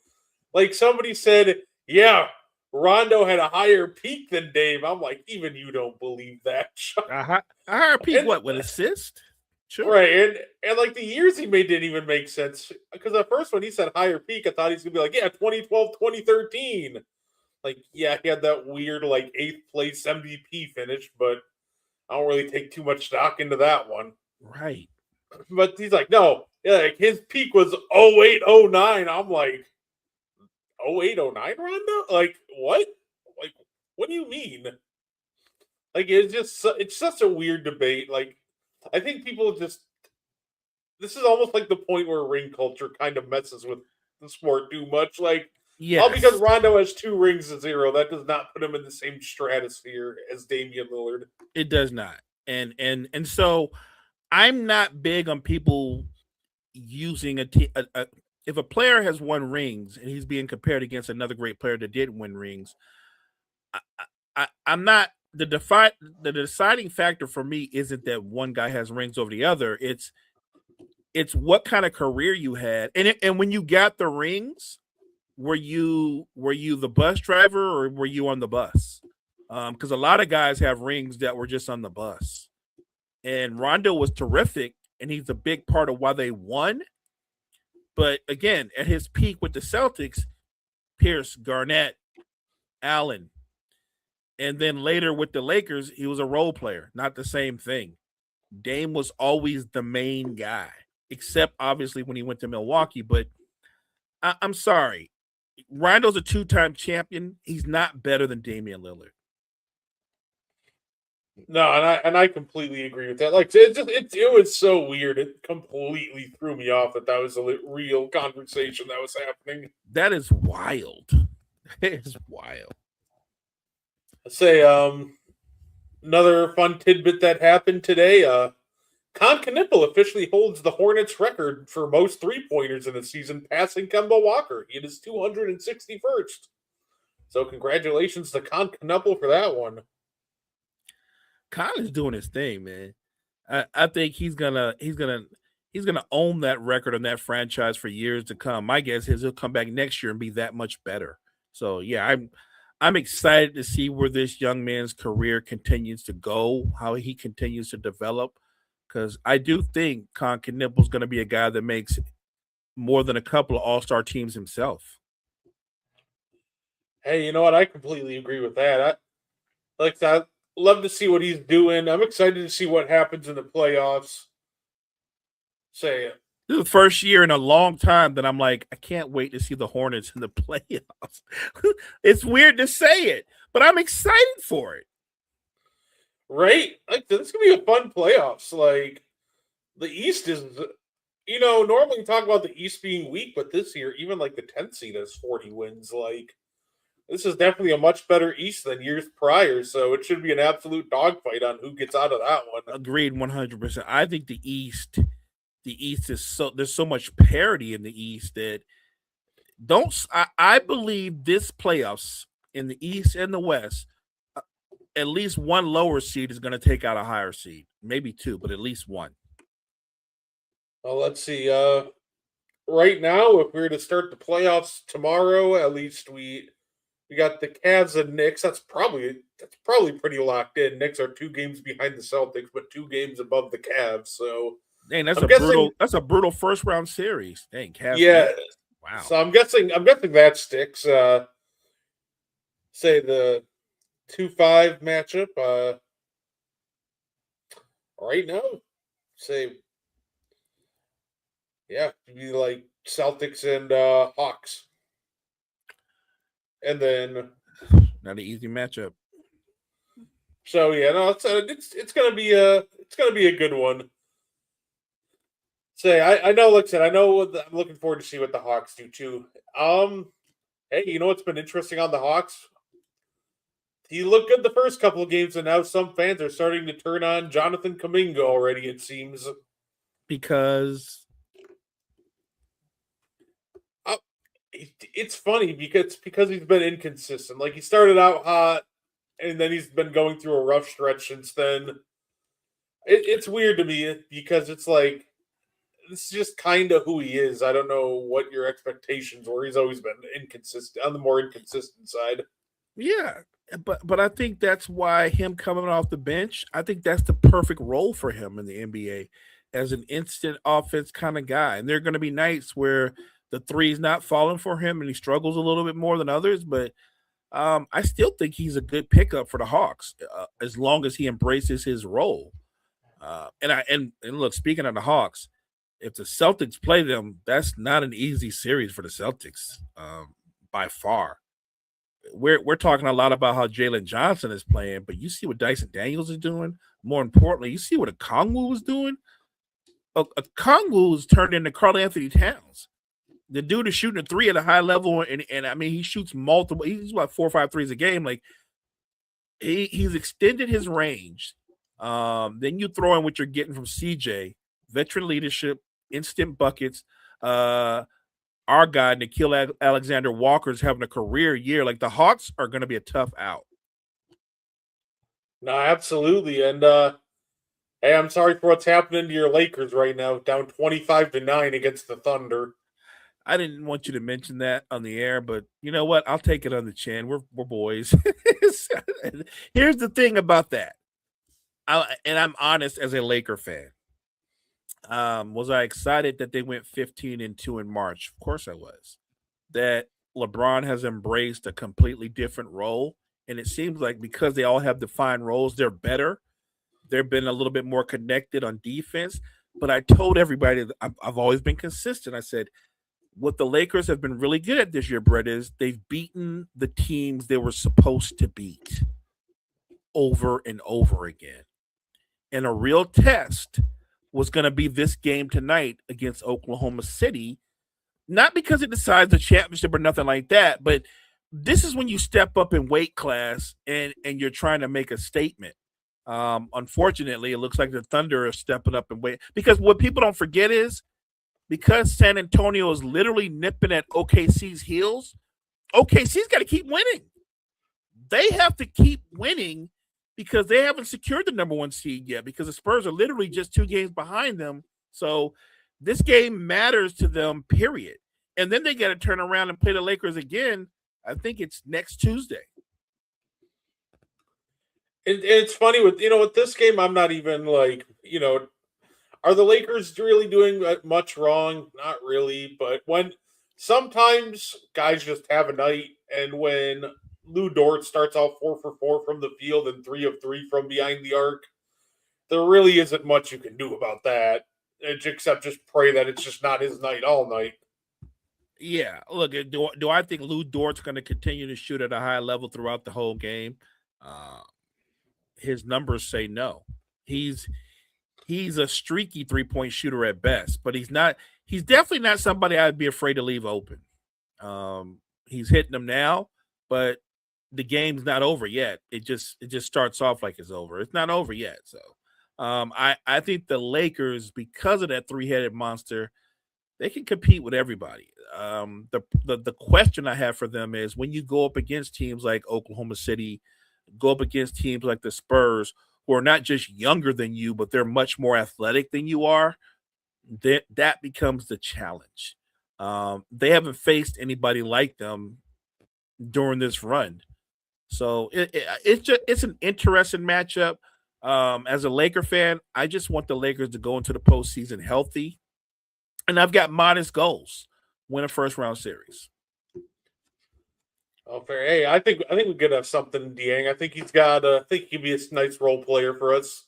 Like somebody said, yeah, Rondo had a higher peak than Dame. I'm like, even you don't believe that. A higher peak, what, with assist? Sure. Right, and like the years he made didn't even make sense. Because the first one he said higher peak, I thought he was going to be like, yeah, 2012, 2013. Like, yeah, he had that weird, like, 8th place MVP finish, but I don't really take too much stock into that one. Right. But he's like, no, yeah, like his peak was 0809. I'm like, 0809 Rondo? Like, what? Like, what do you mean? Like, it's such a weird debate. Like, I think people this is almost like the point where ring culture kind of messes with the sport too much. Like, yes. All because Rondo has 2 rings to 0, that does not put him in the same stratosphere as Damian Lillard. It does not. And so I'm not big on people using if a player has won rings and he's being compared against another great player that didn't win rings, I'm not the deciding factor for me isn't that one guy has rings over the other. It's what kind of career you had, and when you got the rings, were you the bus driver or were you on the bus? Because a lot of guys have rings that were just on the bus, and Rondo was terrific, and he's a big part of why they won. But again, at his peak with the Celtics, Pierce, Garnett, Allen, and then later with the Lakers, he was a role player, not the same thing. Dame was always the main guy, except obviously when he went to Milwaukee. But I'm sorry, Rondo's a 2-time champion. He's not better than Damian Lillard. No, and I completely agree with that. Like it was so weird. It completely threw me off that was a real conversation that was happening. That is wild. It is wild. Let's say another fun tidbit that happened today. Con Knippel officially holds the Hornets record for most 3-pointers in the season, passing Kemba Walker. He is 261st. So congratulations to Con Knippel for that one. Con is doing his thing, man. I think he's gonna own that record on that franchise for years to come. My guess is he'll come back next year and be that much better. So yeah, I'm excited to see where this young man's career continues to go, how he continues to develop, because I do think Con Knippel's going to be a guy that makes more than a couple of all-star teams himself. Hey, you know what? I completely agree with that. I like that. Love to see what he's doing. I'm excited to see what happens in the playoffs. Say it. This is the first year in a long time that I'm like, I can't wait to see the Hornets in the playoffs. It's weird to say it, but I'm excited for it. Right? Like, this is gonna be a fun playoffs. Like, the East is, normally we talk about the East being weak, but this year, even like the 10th seed has 40 wins. Like, this is definitely a much better East than years prior, so it should be an absolute dogfight on who gets out of that one. Agreed 100%. I think the East is there's so much parity in the East that I believe this playoffs in the East and the West, at least one lower seed is going to take out a higher seed, maybe two, but at least one. Well, let's see. Right now, if we were to start the playoffs tomorrow, at least we got the Cavs and Knicks. That's probably pretty locked in. Knicks are 2 games behind the Celtics, but 2 games above the Cavs. So, dang, that's a brutal first round series. Dang, Cavs. Yeah. Knicks. Wow. So I'm guessing that sticks. Say the 2-5 matchup. Right now, say, yeah, it'd be like Celtics and Hawks. And then not an easy matchup. So yeah, no, it's gonna be a good one. Say I know, like I said, I'm looking forward to see what the Hawks do too. Hey, you know what's been interesting on the Hawks? He looked good the first couple of games, and now some fans are starting to turn on Jonathan Kuminga already. It seems because. It's funny because he's been inconsistent. Like, he started out hot, and then he's been going through a rough stretch since then. It's weird to me because it's like, this is just kind of who he is. I don't know what your expectations were. He's always been inconsistent, on the more inconsistent side. Yeah, but I think that's why him coming off the bench, I think that's the perfect role for him in the NBA as an instant offense kind of guy. And there are going to be nights where the three's not falling for him and he struggles a little bit more than others, but I still think he's a good pickup for the Hawks as long as he embraces his role. And look, speaking of the Hawks, if the Celtics play them, that's not an easy series for the Celtics by far. We're talking a lot about how Jalen Johnson is playing, but you see what Dyson Daniels is doing. More importantly, you see what Okongwu was doing. Okongwu is turned into Karl Anthony Towns. The dude is shooting a 3 at a high level, and I mean, he shoots multiple. He's about 4 or 5 threes a game. Like, he's extended his range. Then you throw in what you're getting from CJ, veteran leadership, instant buckets. Our guy, Nikhil Alexander Walker, is having a career year. Like, the Hawks are going to be a tough out. No, absolutely. And hey, I'm sorry for what's happening to your Lakers right now, down 25-9 against the Thunder. I didn't want you to mention that on the air, but you know what? I'll take it on the chin. We're boys. Here's the thing about that. And I'm honest as a Laker fan. Was I excited that they went 15-2 in March? Of course I was. That LeBron has embraced a completely different role. And it seems like because they all have defined roles, they're better. They've been a little bit more connected on defense. But I told everybody that I've always been consistent. I said, what the Lakers have been really good at this year, Brett, is they've beaten the teams they were supposed to beat over and over again. And a real test was going to be this game tonight against Oklahoma City, not because it decides the championship or nothing like that, but this is when you step up in weight class and you're trying to make a statement. Unfortunately, it looks like the Thunder are stepping up in weight, because what people don't forget is, because San Antonio is literally nipping at OKC's heels, OKC's got to keep winning. They have to keep winning because they haven't secured the number 1 seed yet, because the Spurs are literally just 2 games behind them. So this game matters to them, period. And then they got to turn around and play the Lakers again. I think it's next Tuesday. It's funny with this game. I'm not even like are the Lakers really doing much wrong? Not really, but when sometimes guys just have a night, and when Lou Dort starts out 4 for 4 from the field and 3 of 3 from behind the arc, there really isn't much you can do about that, except just pray that it's just not his night all night. Yeah, look, do I think Lou Dort's going to continue to shoot at a high level throughout the whole game? Uh, his numbers say no. He's a streaky 3-point shooter at best, but he's not. He's definitely not somebody I'd be afraid to leave open. He's hitting them now, but the game's not over yet. It just starts off like it's over. It's not over yet. So I think the Lakers, because of that 3-headed monster, they can compete with everybody. The question I have for them is when you go up against teams like Oklahoma City, go up against teams like the Spurs, who are not just younger than you, but they're much more athletic than you are, that becomes the challenge. They haven't faced anybody like them during this run. So it's an interesting matchup. As a Laker fan, I just want the Lakers to go into the postseason healthy. And I've got modest goals. Win a first round series. Oh, fair. Hey, I think we could have something, Dieng. I think he's got. I think he'd be a nice role player for us.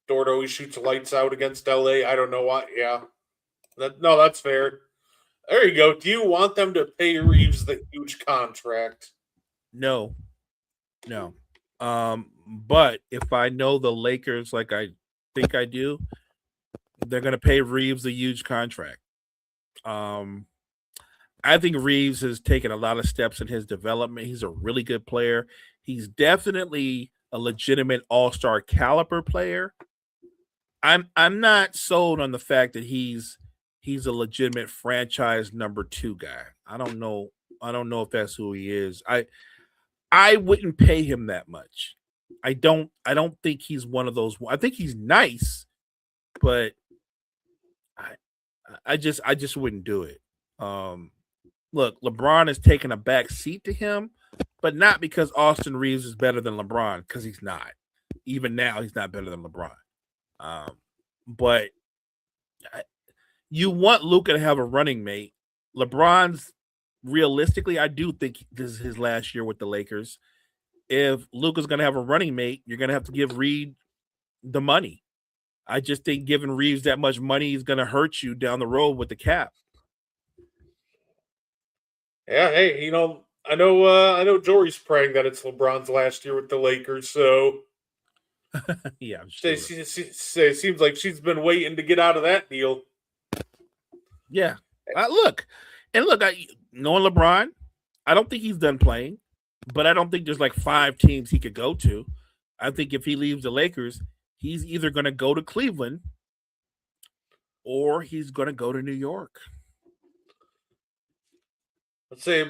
Dort always shoots lights out against LA. I don't know why. Yeah, that's fair. There you go. Do you want them to pay Reeves the huge contract? No. But if I know the Lakers like I think I do, they're going to pay Reeves a huge contract. I think Reeves has taken a lot of steps in his development. He's a really good player. He's definitely a legitimate all-star caliber player. I'm not sold on the fact that he's a legitimate franchise number 2 guy. I don't know if that's who he is. I wouldn't pay him that much. I don't think he's one of those. I think he's nice, but I just wouldn't do it. Look, LeBron has taken a back seat to him, but not because Austin Reeves is better than LeBron, because he's not. Even now, he's not better than LeBron. But you want Luka to have a running mate. LeBron's realistically, I do think this is his last year with the Lakers. If Luka's going to have a running mate, you're going to have to give Reed the money. I just think giving Reeves that much money is going to hurt you down the road with the cap. Yeah, hey, I know Jory's praying that it's LeBron's last year with the Lakers, so yeah, I'm sure. It seems like she's been waiting to get out of that deal. Yeah, look, knowing LeBron, I don't think he's done playing, but I don't think there's like 5 teams he could go to. I think if he leaves the Lakers, he's either going to go to Cleveland or he's going to go to New York. Let's say,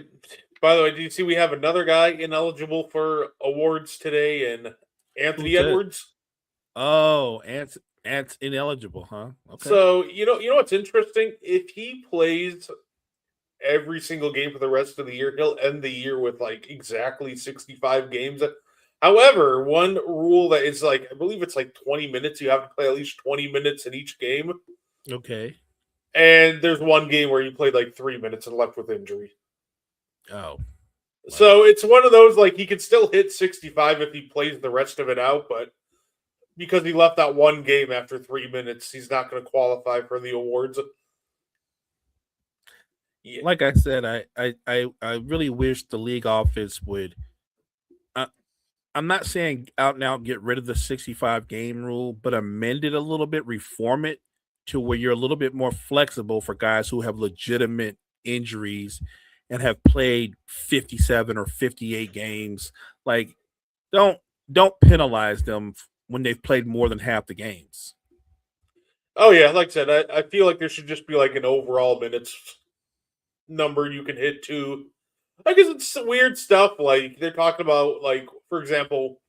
by the way, do you see we have another guy ineligible for awards today, and Anthony Edwards? Oh, Ant's ineligible, huh? Okay. So you know what's interesting? If he plays every single game for the rest of the year, he'll end the year with like exactly 65 games. However, one rule that is like, I believe it's like 20 minutes. You have to play at least 20 minutes in each game. Okay. And there's one game where you played like 3 minutes and left with injury. Oh. Wow. So it's one of those, like, he could still hit 65 if he plays the rest of it out, but because he left that one game after 3 minutes, he's not going to qualify for the awards. Yeah. Like I said, I really wish the league office would. I'm not saying out and out get rid of the 65 game rule, but amend it a little bit, reform it to where you're a little bit more flexible for guys who have legitimate injuries and have played 57 or 58 games. Like, don't penalize them when they've played more than half the games. Oh yeah, like I said, I feel like there should just be like an overall minutes number you can hit too. I guess it's weird stuff. Like they're talking about, like, for example,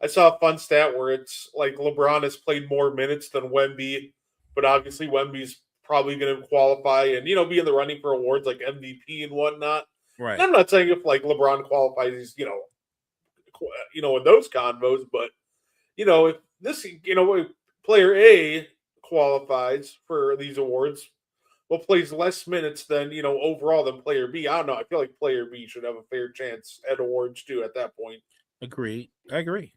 I saw a fun stat where it's like LeBron has played more minutes than Wemby, but obviously Wemby's probably going to qualify and be in the running for awards like MVP and whatnot. Right. And I'm not saying if like LeBron qualifies, he's in those convos. But if this, if player A qualifies for these awards, well, plays less minutes than overall than player B. I don't know. I feel like player B should have a fair chance at awards too at that point. Agreed. I agree.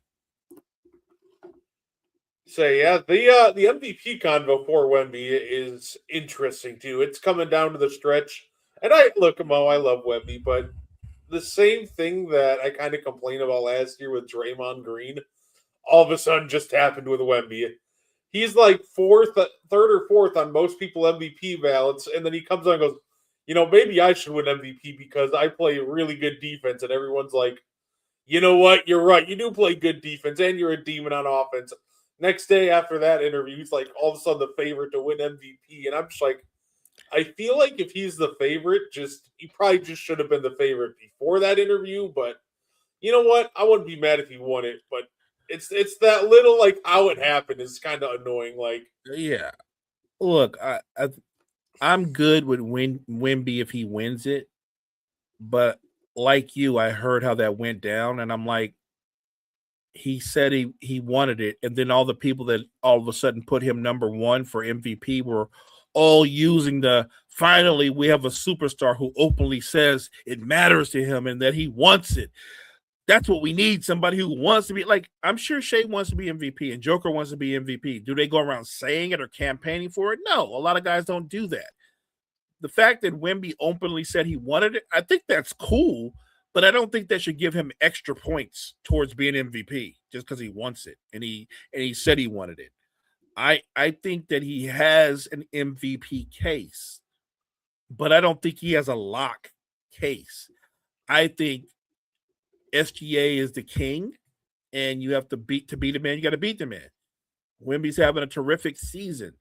So yeah, the MVP convo for Wemby is interesting too. It's coming down to the stretch, and I look, Mo, I love Wemby, but the same thing that I kind of complained about last year with Draymond Green, all of a sudden just happened with Wemby. He's like third or fourth on most people MVP ballots, and then he comes on and goes, maybe I should win MVP because I play really good defense, and everyone's like, you know what, you're right, you do play good defense, and you're a demon on offense. Next day after that interview, he's like all of a sudden the favorite to win MVP, and I'm just like, I feel like if he's the favorite, he probably just should have been the favorite before that interview. But you know what? I wouldn't be mad if he won it. But it's that little like how it happened is kind of annoying. Like, Yeah. Look, I'm good with Wemby if he wins it, but like you, I heard how that went down, and I'm like, he said he wanted it, and then all the people that all of a sudden put him number one for MVP were all using the finally we have a superstar who openly says it matters to him and that he wants it. That's what we need, somebody who wants to be like, I'm sure Shea wants to be MVP and Joker wants to be MVP. Do they go around saying it or campaigning for it? No, a lot of guys don't do that. The fact that Wemby openly said he wanted it, I think that's cool, but I don't think that should give him extra points towards being MVP just because he wants it and he said he wanted it. I think that he has an MVP case, but I don't think he has a lock case. I think SGA is the king, and you have to beat a man. You got to beat the man. Wemby's having a terrific season.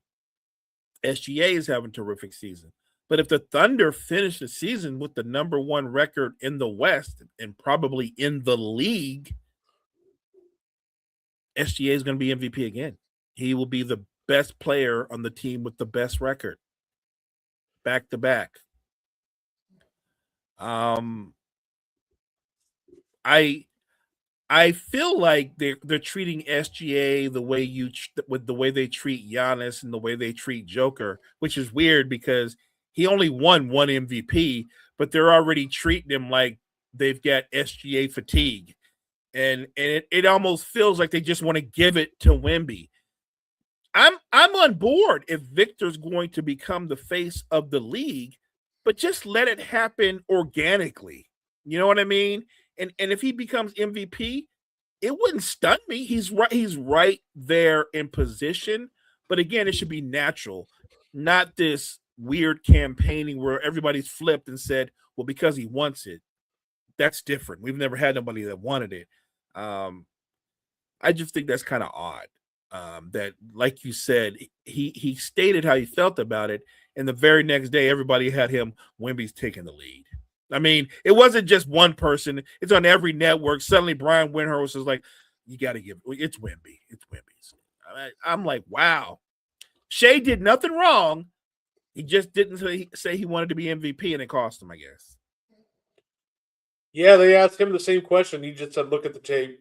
SGA is having a terrific season. But if the Thunder finish the season with the number one record in the West and probably in the league, SGA is going to be MVP again. He will be the best player on the team with the best record, back to back. I feel like they're treating SGA the way with the way they treat Giannis and the way they treat Joker, which is weird because he only won one MVP, but they're already treating him like they've got SGA fatigue. And it almost feels like they just want to give it to Wemby. I'm on board if Victor's going to become the face of the league, but just let it happen organically. You know what I mean? And if he becomes MVP, it wouldn't stun me. He's right there in position. But again, it should be natural, not this weird campaigning where everybody's flipped and said, well, because he wants it. That's different. We've never had nobody that wanted it. I just think that's kind of odd. That, like you said, he stated how he felt about it, and the very next day, everybody had him. Wemby's taking the lead. I mean, it wasn't just one person; it's on every network. Suddenly, Brian Windhorst was like, "You got to give it's Wemby. It's Wemby's." I'm like, wow. Shea did nothing wrong. He just didn't say he wanted to be MVP, and it cost him, I guess. Yeah, they asked him the same question. He just said, "Look at the tape."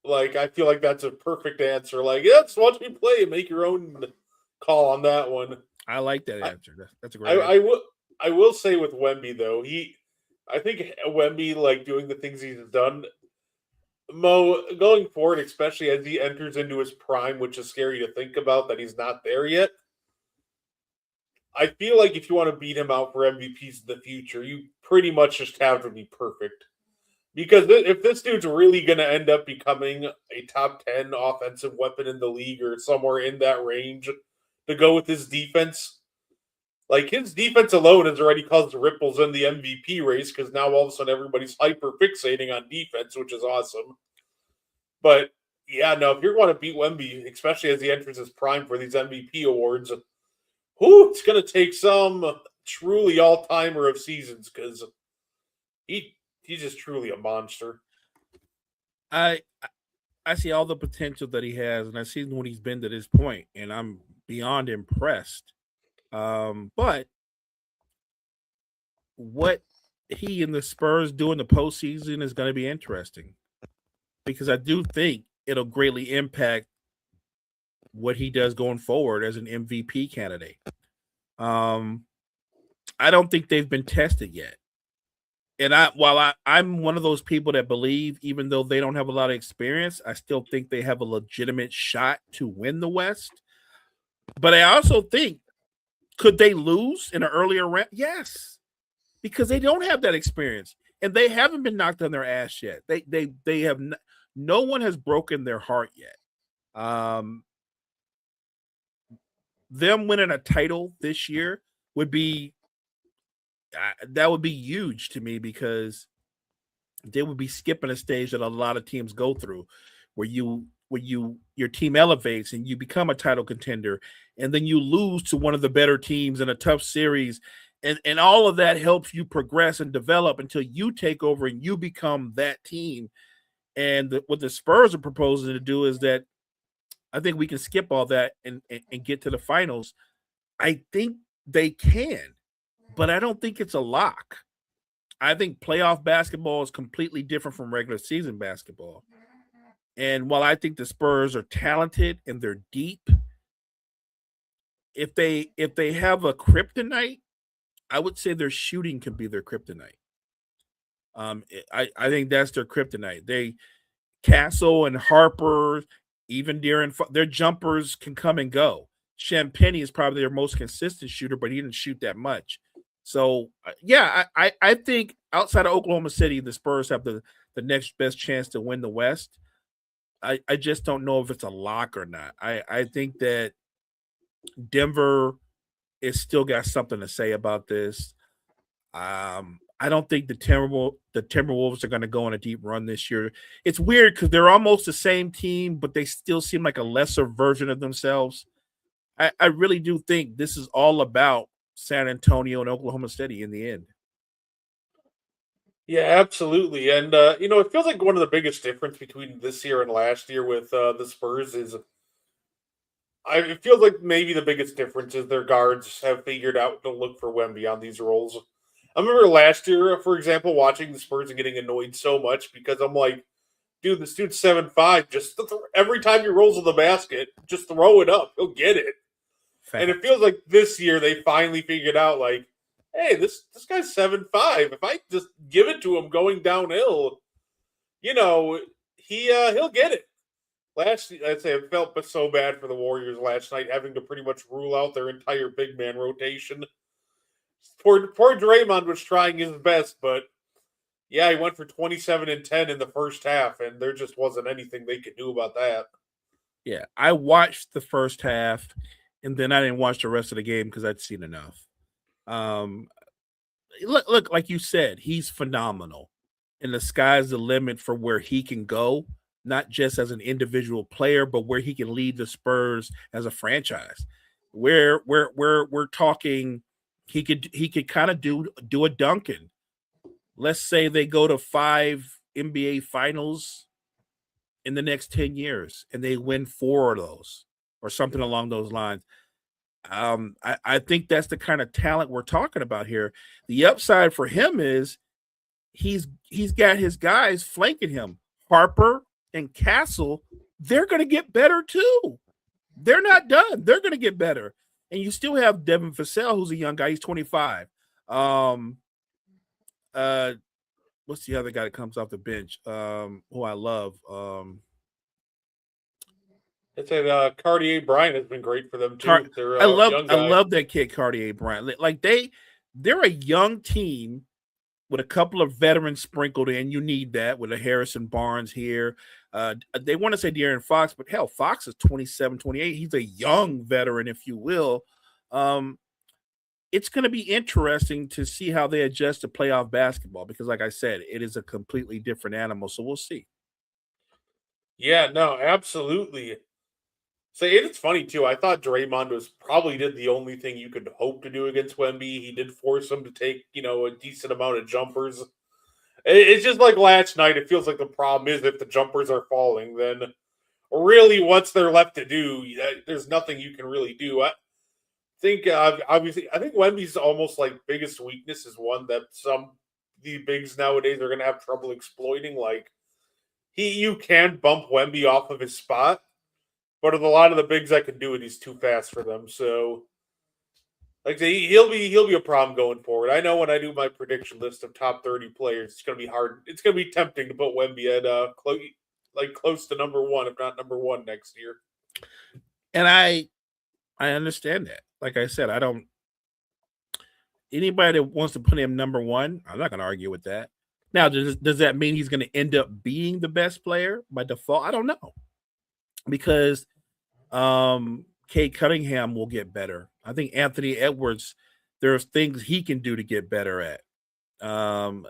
Like, I feel like that's a perfect answer. Like, yeah, just watch me play and make your own call on that one. I like that answer. That's a great answer. I will say with Wemby, though, I think Wemby, like, doing the things he's done, Mo, going forward, especially as he enters into his prime, which is scary to think about that he's not there yet, I feel like if you want to beat him out for MVPs in the future, you pretty much just have to be perfect. Because if this dude's really going to end up becoming a top 10 offensive weapon in the league or somewhere in that range to go with his defense, like his defense alone has already caused ripples in the MVP race because now all of a sudden everybody's hyper fixating on defense, which is awesome. But yeah, no, if you're going to beat Wemby, especially as he enters his prime for these MVP awards, it's going to take some truly all-timer of seasons because he's just truly a monster. I see all the potential that he has, and I see when he's been to this point, and I'm beyond impressed. But what he and the Spurs do in the postseason is going to be interesting. because I do think it'll greatly impact what he does going forward as an MVP candidate. I don't think they've been tested yet. And I'm one of those people that believe, even though they don't have a lot of experience, I still think they have a legitimate shot to win the West. But I also think, could they lose in an earlier round? Yes, because they don't have that experience and they haven't been knocked on their ass yet. They have no one has broken their heart yet. Them winning a title this year would be that would be huge to me, because they would be skipping a stage that a lot of teams go through, where your team elevates and you become a title contender, and then you lose to one of the better teams in a tough series, and all of that helps you progress and develop until you take over and you become that team. And what the Spurs are proposing to do is that I think we can skip all that and get to the finals. I think they can, but I don't think it's a lock. I think playoff basketball is completely different from regular season basketball. And while I think the Spurs are talented and they're deep, if they have a kryptonite, I would say their shooting can be their kryptonite. I think that's their kryptonite. Castle and Harper, even during their jumpers can come and go. Champagny is probably their most consistent shooter, but he didn't shoot that much. So yeah, I think outside of Oklahoma City, the Spurs have the next best chance to win the West. I just don't know if it's a lock or not. I think that Denver is still got something to say about this. I don't think the Timberwolves are going to go on a deep run this year. It's weird because they're almost the same team, but they still seem like a lesser version of themselves. I really do think this is all about San Antonio and Oklahoma City in the end. Yeah, absolutely. And, it feels like one of the biggest difference between this year and last year with the Spurs is it feels like maybe the biggest difference is their guards have figured out to look for Wemby on these roles. I remember last year, for example, watching the Spurs and getting annoyed so much because I'm like, dude, this dude's 7'5". Just every time he rolls in the basket, just throw it up. He'll get it. Fact. And it feels like this year they finally figured out, like, hey, this guy's 7'5". If I just give it to him going downhill, he'll get it. I'd say I felt so bad for the Warriors last night, having to pretty much rule out their entire big man rotation. Poor Draymond was trying his best, but yeah, he went for 27 and 10 in the first half, and there just wasn't anything they could do about that. Yeah, I watched the first half, and then I didn't watch the rest of the game because I'd seen enough. Look, like you said, he's phenomenal, and the sky's the limit for where he can go, not just as an individual player, but where he can lead the Spurs as a franchise. Where we're talking, he could kind of do a Duncan. Let's say they go to 5 NBA finals in the next 10 years and they win 4 of those or something along those lines. I think that's the kind of talent we're talking about here. The upside for him is he's got his guys flanking him. Harper and Castle, they're going to get better too. They're not done. They're going to get better. And you still have Devin Vassell, who's a young guy. He's 25. What's the other guy that comes off the bench? Who I love. I'd say Cartier Bryant has been great for them too. I love that kid, Cartier Bryant. Like they're a young team with a couple of veterans sprinkled in. You need that with a Harrison Barnes here. They want to say De'Aaron Fox, but hell, Fox is 27, 28. He's a young veteran, if you will. It's going to be interesting to see how they adjust to playoff basketball because, like I said, it is a completely different animal. So we'll see. Yeah, no, absolutely. So it's funny too. I thought Draymond probably did the only thing you could hope to do against Wemby. He did force him to take, a decent amount of jumpers. It's just like last night. It feels like the problem is if the jumpers are falling, then really what's there left to do? There's nothing you can really do. I think Wemby's almost like biggest weakness is one that the bigs nowadays are going to have trouble exploiting. Like you can bump Wemby off of his spot, but a lot of the bigs that can do it, he's too fast for them. So, like I say, he'll be a problem going forward. I know when I do my prediction list of top 30 players, it's going to be hard. It's going to be tempting to put Wemby at close to number one, if not number one next year. And I understand that. Like I said, I don't. Anybody that wants to put him number one, I'm not going to argue with that. Now, does that mean he's going to end up being the best player by default? I don't know, because Kate Cunningham will get better. I think Anthony Edwards, there's things he can do to get better at. There are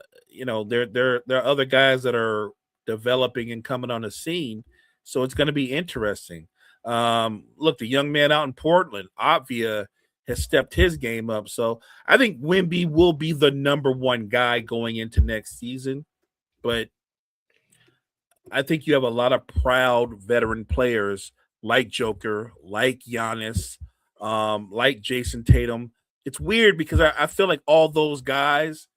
other guys that are developing and coming on the scene, so it's going to be interesting. Look, the young man out in Portland, Avia, has stepped his game up. So I think Wemby will be the number one guy going into next season. But I think you have a lot of proud veteran players like Joker, like Giannis, like Jason Tatum. It's weird because I feel like all those guys,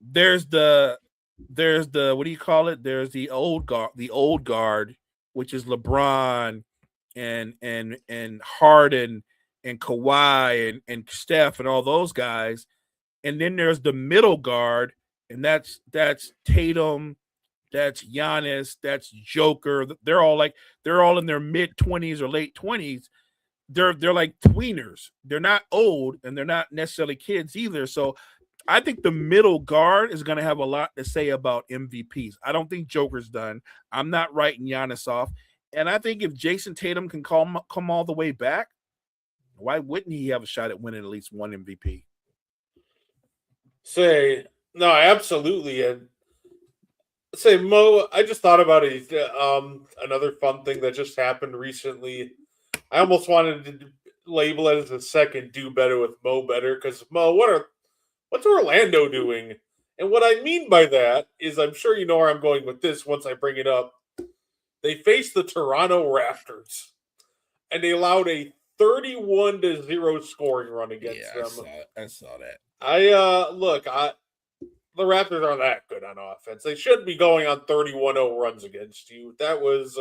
there's the what do you call it? There's the old guard, which is LeBron and Harden and Kawhi and Steph and all those guys. And then there's the middle guard, and that's Tatum, that's Giannis, that's Joker. They're all in their mid-20s or late 20s. They're like tweeners. They're not old, and they're not necessarily kids either. So I think the middle guard is going to have a lot to say about MVPs. I don't think Joker's done. I'm not writing Giannis off. And I think if Jason Tatum can come all the way back, why wouldn't he have a shot at winning at least one MVP? No, absolutely. And say, Mo, I just thought about it. Another fun thing that just happened recently. I almost wanted to label it as a second "Do Better with Mo Better" because Mo, what's Orlando doing? And what I mean by that is, I'm sure you know where I'm going with this. Once I bring it up, they faced the Toronto Raptors, and they allowed a 31-0 scoring run against them. I saw that. The Raptors aren't that good on offense. They shouldn't be going on 31-0 runs against you. That was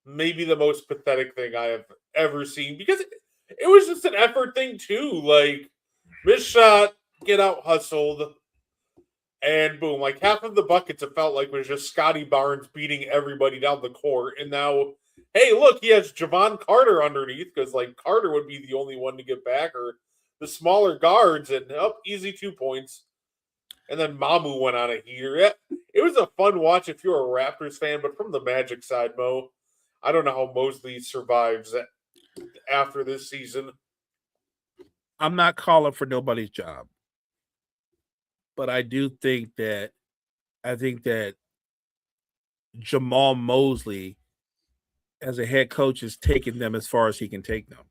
maybe the most pathetic thing I have ever seen because it was just an effort thing too. Like, missed shot, get out hustled, and boom. Like, half of the buckets it felt like was just Scotty Barnes beating everybody down the court. And now, hey, look, he has Javon Carter underneath because, like, Carter would be the only one to get back, or the smaller guards, and easy 2 points. And then Mamu went on a heater. It was a fun watch if you're a Raptors fan, but from the Magic side, Mo, I don't know how Mosley survives after this season. I'm not calling for nobody's job, but I think that Jamal Mosley as a head coach is taking them as far as he can take them.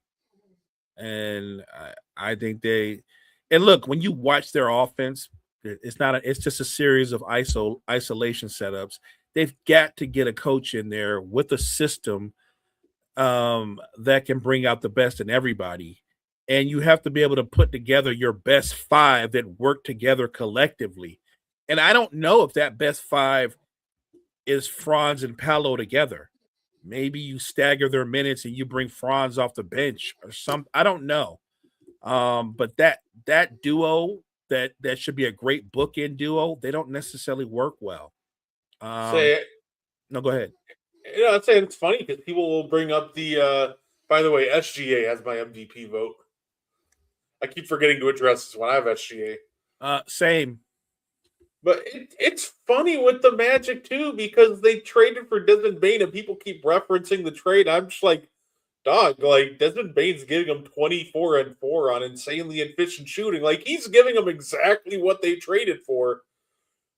And I think and look, when you watch their offense, it's just a series of isolation setups. They've got to get a coach in there with a system that can bring out the best in everybody. And you have to be able to put together your best five that work together collectively. And I don't know if that best five is Franz and Paolo together. Maybe you stagger their minutes and you bring Franz off the bench or something. I don't know. But that duo that should be a great bookend duo, they don't necessarily work well. No, go ahead. I'd say it's funny because people will bring up by the way, SGA has my MVP vote. I keep forgetting to address this one. I have SGA. Same. But it's funny with the Magic, too, because they traded for Desmond Bane, and people keep referencing the trade. I'm just like, dog, like, Desmond Bane's giving them 24 and 4 on insanely efficient shooting. Like, he's giving them exactly what they traded for.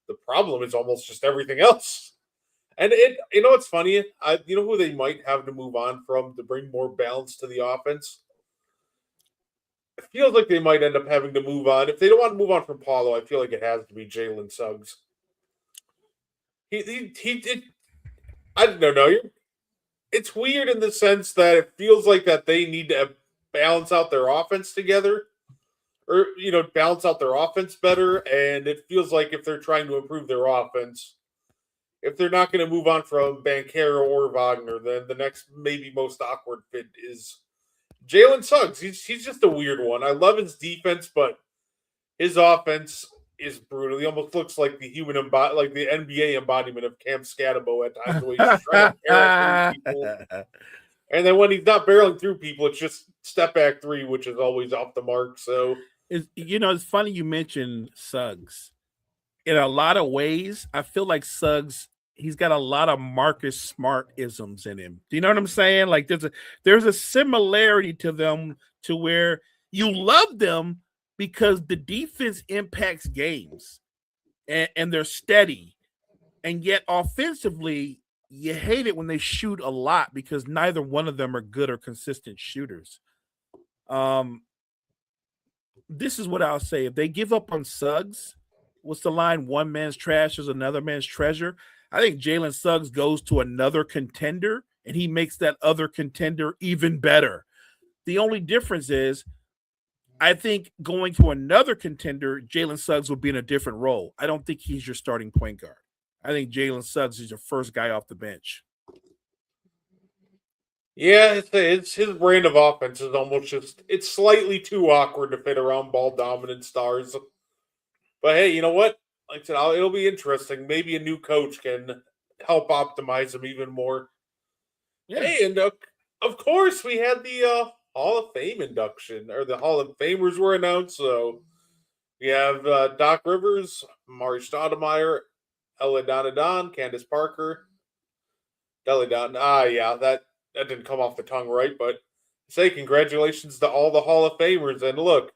The problem is almost just everything else. And it's funny. You know who they might have to move on from to bring more balance to the offense? It feels like they might end up having to move on. If they don't want to move on from Paulo, I feel like it has to be Jalen Suggs. I don't know. It's weird in the sense that it feels like that they need to balance out their offense together, or balance out their offense better. And it feels like if they're trying to improve their offense, if they're not going to move on from Banchero or Wagner, then the next maybe most awkward fit is Jalen Suggs. He's just a weird one. I love his defense, but his offense is brutal. He almost looks like the like the NBA embodiment of Cam Scatabo at times, the way he's trying to barrel through people. And then when he's not barreling through people, it's just step back three, which is always off the mark. So it's funny you mentioned Suggs. In a lot of ways, I feel like Suggs, he's got a lot of Marcus Smart isms in him. Do you know what I'm saying? Like there's a similarity to them to where you love them because the defense impacts games and they're steady. And yet offensively, you hate it when they shoot a lot because neither one of them are good or consistent shooters. This is what I'll say. If they give up on Suggs, what's the line? One man's trash is another man's treasure. I think Jalen Suggs goes to another contender and he makes that other contender even better. The only difference is I think going to another contender, Jalen Suggs will be in a different role. I don't think he's your starting point guard. I think Jalen Suggs is your first guy off the bench. yeah, it's his brand of offense is almost it's slightly too awkward to fit around ball dominant stars. But hey, you know what? Like I said, it'll be interesting. Maybe a new coach can help optimize him even more. Yeah. Hey, and of course we had the Hall of Fame induction, or the Hall of Famers were announced. So we have Doc Rivers, Mari Stoudemire, Ella Donadon, Candace Parker, Deli Don. Yeah, that didn't come off the tongue right, but say congratulations to all the Hall of Famers. And look,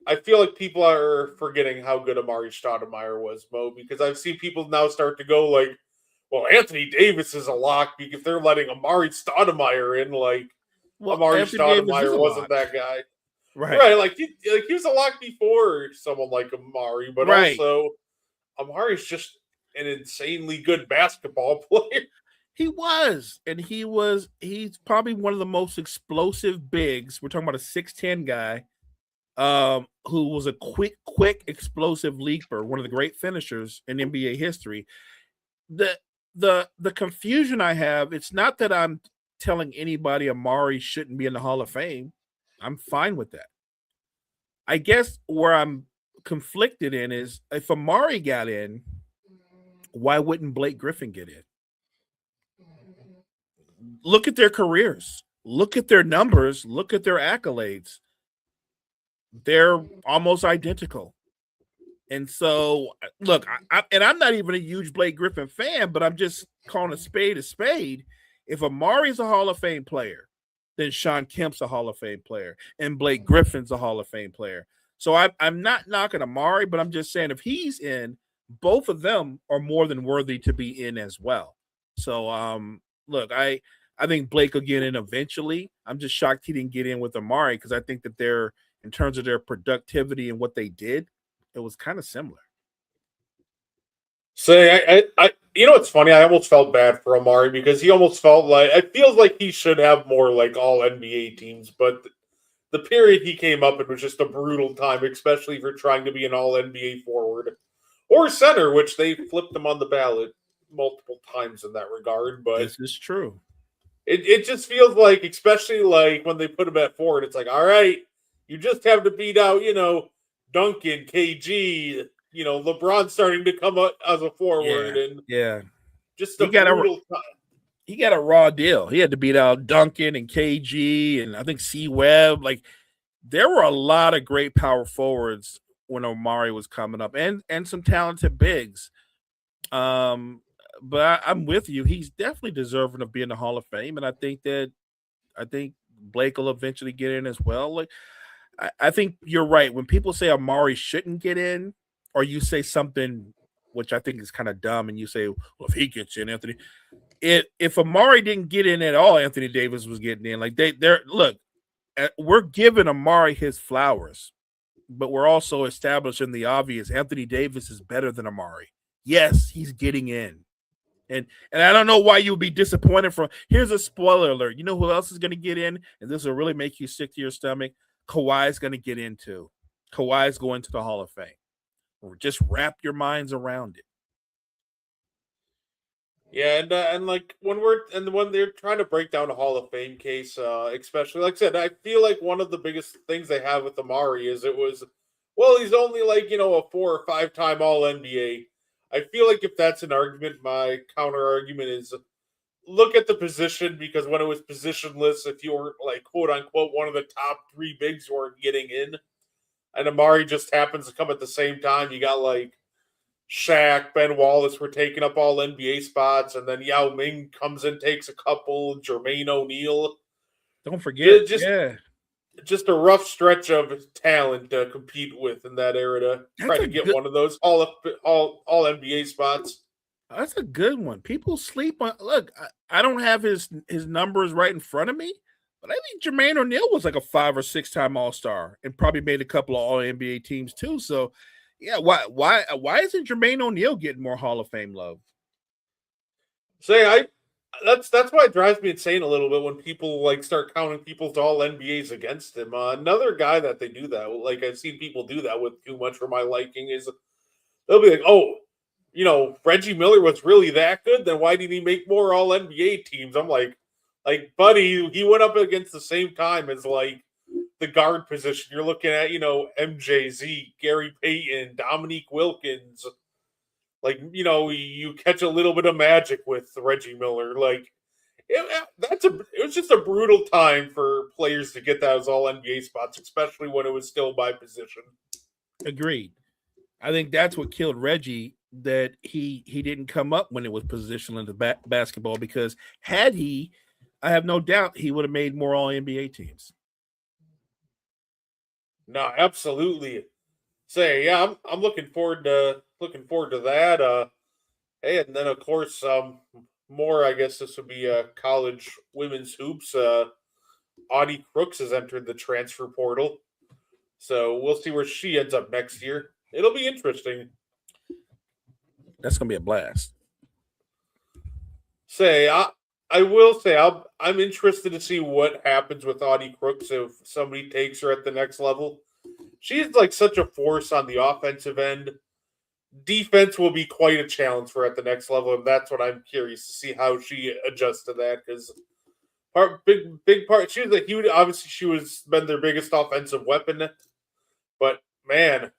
I feel like people are forgetting how good Amari Stoudemire was, Mo, because I've seen people now start to go like, well, Anthony Davis is a lock if they're letting Amari Stoudemire in. Like, well, Amari Stoudemire wasn't that guy. Right. Like he was a lock before someone like Amari, but also Amari's just an insanely good basketball player. He was, and he's probably one of the most explosive bigs. We're talking about a 6'10" guy who was a quick, explosive leaper, one of the great finishers in NBA history. The confusion I have, it's not that I'm telling anybody Amari shouldn't be in the Hall of Fame. I'm fine with that. I guess where I'm conflicted in is if Amari got in, why wouldn't Blake Griffin get in? Look at their careers. Look at their numbers. Look at their accolades. They're almost identical. And so, look, I'm not even a huge Blake Griffin fan, but I'm just calling a spade a spade. If Amari's a Hall of Fame player, then Shawn Kemp's a Hall of Fame player, and Blake Griffin's a Hall of Fame player. So I'm not knocking Amari, but I'm just saying if he's in, both of them are more than worthy to be in as well. So, look, I think Blake will get in eventually. I'm just shocked he didn't get in with Amari because I think that they're, in terms of their productivity and what they did, it was kind of similar. Say, I you know what's funny? I almost felt bad for Amari because he almost felt like it feels like he should have more like all NBA teams, but the period he came up in was just a brutal time, especially for trying to be an all NBA forward or center, which they flipped him on the ballot multiple times in that regard. But this is true. It just feels like, especially like when they put him at forward, it's like, all right, you just have to beat out, Duncan, KG, LeBron starting to come up as a forward, and just a brutal time. He got a raw deal. He had to beat out Duncan and KG and I think C Webb. Like there were a lot of great power forwards when Omari was coming up, and some talented bigs. But I'm with you. He's definitely deserving of being in the Hall of Fame, and I think Blake will eventually get in as well. Like I think you're right. When people say Amari shouldn't get in, or you say something which I think is kind of dumb, and you say, well, if he gets in, Anthony. If Amari didn't get in at all, Anthony Davis was getting in. Like we're giving Amari his flowers, but we're also establishing the obvious. Anthony Davis is better than Amari. Yes, he's getting in. And I don't know why you would be disappointed here's a spoiler alert. You know who else is going to get in? And this will really make you sick to your stomach. Kawhi's going to get in too. Kawhi's going to the Hall of Fame. Or just wrap your minds around it. Yeah, and like when they're trying to break down a Hall of Fame case, especially like I said, I feel like one of the biggest things they have with Amari is well, he's only like a 4 or 5 time All NBA. I feel like if that's an argument, my counter argument is look at the position because when it was positionless, if you were like quote unquote one of the top three bigs who weren't getting in, and Amari just happens to come at the same time, you got like Shaq, Ben Wallace were taking up all NBA spots, and then Yao Ming comes in, takes a couple. Jermaine O'Neal, Don't forget, just yeah, just a rough stretch of talent to compete with in that era to try that's a to get good. one of those all NBA spots. That's a good one. People sleep on. Look, I don't have his numbers right in front of me, but I think Jermaine O'Neal was like a 5 or 6 time All Star and probably made a couple of All NBA teams too. So, yeah, why isn't Jermaine O'Neal getting more Hall of Fame love? Say I that's why it drives me insane a little bit when people like start counting people's all NBAs against him. Another guy that they do that, like I've seen people do that with too much for my liking, is they'll be like, oh, Reggie Miller was really that good. Then why did he make more All NBA teams? I'm like, buddy, he went up against the same time as like the guard position. You're looking at MJZ, Gary Payton, Dominique Wilkins. Like you catch a little bit of magic with Reggie Miller. Like it was just a brutal time for players to get those All NBA spots, especially when it was still by position. Agreed. I think that's what killed Reggie. That he didn't come up when it was positional into basketball because had he, I have no doubt he would have made more All NBA teams. No, absolutely. Say, yeah, I'm looking forward to that. Hey, and then of course, more. I guess this would be college women's hoops. Audie Crooks has entered the transfer portal, so we'll see where she ends up next year. It'll be interesting. That's gonna be a blast. Say, I will say I'm interested to see what happens with Audie Crooks if somebody takes her at the next level. She's like such a force on the offensive end. Defense will be quite a challenge for her at the next level, and that's what I'm curious to see how she adjusts to that because big part she was a huge obviously she was been their biggest offensive weapon, but man,